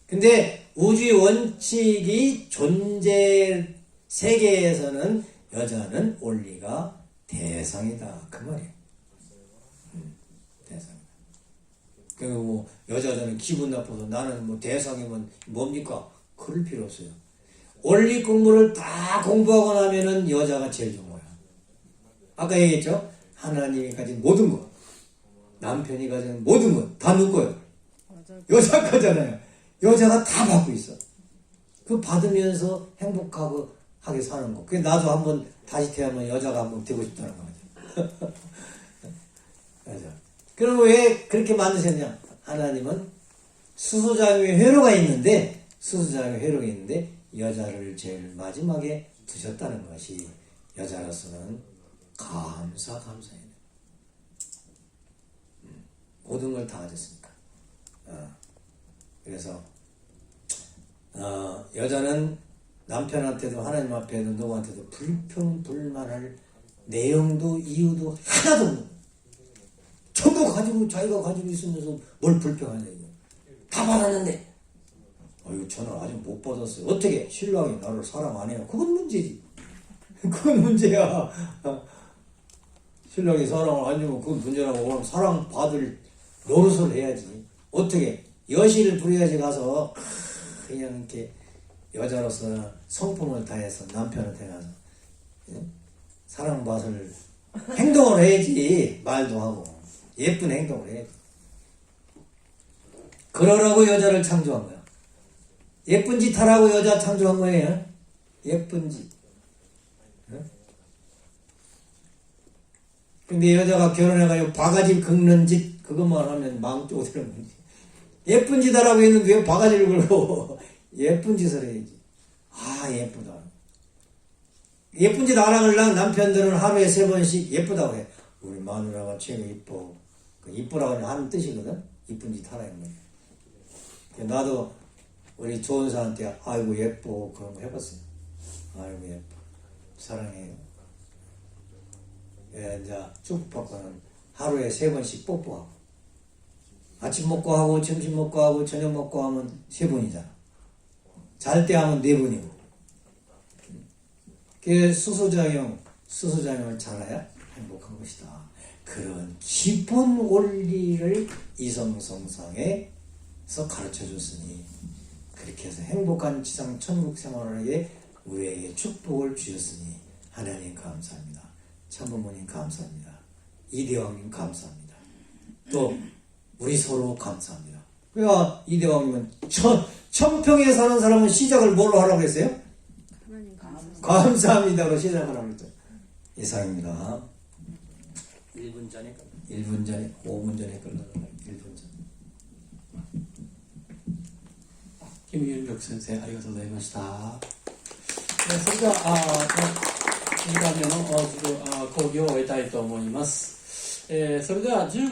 근데 우주의 원칙이 존재 세계에서는 여자는 원리가 대상이다. 그 말이에요. 대상. 그리고 뭐 여자들은 기분 나빠서 나는 뭐 대상이면 뭡니까? 그럴 필요 없어요. 원리 공부를 다 공부하고 나면은 여자가 제일 좋은 거야. 아까 얘기했죠? 하나님이 가진 모든 것, 남편이 가진 모든 것 다 누구예요? 여자 거잖아요. 여자가 다 받고 있어. 그 받으면서 행복하고 하게 사는 거. 그게 나도 한번 다시 태어나면 여자가 한번 되고 싶다는 거죠. 여자. 그럼 왜 그렇게 만드셨냐? 하나님은 수소자용의 회로가 있는데 여자를 제일 마지막에 두셨다는 것이 여자로서는 감사해요. 모든 걸 다 가졌으니까. 그래서 여자는 남편한테도 하나님 앞에도 누구한테도 불평불만할 내용도 이유도 하나도 없는 거예요. 전부 가지고 자기가 가지고 있으면서 뭘 불평하냐 이거. 다 받았는데 이거 저는 아직 못 받았어요. 어떻게 신랑이 나를 사랑 안 해요? 그건 문제지. 그건 문제야. 신랑이 사랑을 안 주면 그건 문제라고. 그럼 사랑 받을 노릇을 해야지. 어떻게 여실을 부려야지 가서 그냥 이렇게 여자로서 성품을 다해서 남편한테 가서 사랑받을 행동을 해야지. 말도 하고 예쁜 행동을 해야지. 그러라고 여자를 창조한 거야. 예쁜 짓 하라고 여자 창조한 거예요. 예쁜 짓. 근데 여자가 결혼해가지고 바가지 긁는 짓 그것만 하면 망조 되는 거지. 예쁜 짓 하라고 했는데 왜 바가지를 긁고 예쁜 짓을 해야지. 예쁘다. 예쁜 짓 안 하려면 남편들은 하루에 3번씩 예쁘다고 해. 우리 마누라가 최고 이뻐. 이쁘라고 하는 뜻이거든. 이쁜 짓 하라 이런 거야. 나도 우리 조은사한테 아이고 예뻐 그런 거 해봤어요. 아이고 예뻐. 사랑해요. 이제 축복받고는 하루에 3번씩 뽀뽀하고 아침 먹고 하고 점심 먹고 하고 저녁 먹고 하면 3번이잖아. 잘 때 하면 4번이고. 그 수소작용을 잘해야 행복한 것이다. 그런 기본 원리를 이성성상에서 가르쳐 줬으니 그렇게 해서 행복한 지상 천국 생활에 우리에게 축복을 주셨으니 하나님 감사합니다. 참부모님 감사합니다. 이대왕님 감사합니다. 또 우리 서로 감사합니다. 그러니까 이대왕님은 청평에 사는 사람은 시작을 뭘로 하라고 했어요? 하나님 감사합니다로 시작하라고 했죠. 이상입니다. 1분 전에 5분 전에 끝나는 1분 전. 金元力先生ありがとうございました。それでは2回目の講義を終えたいと思います。それでは15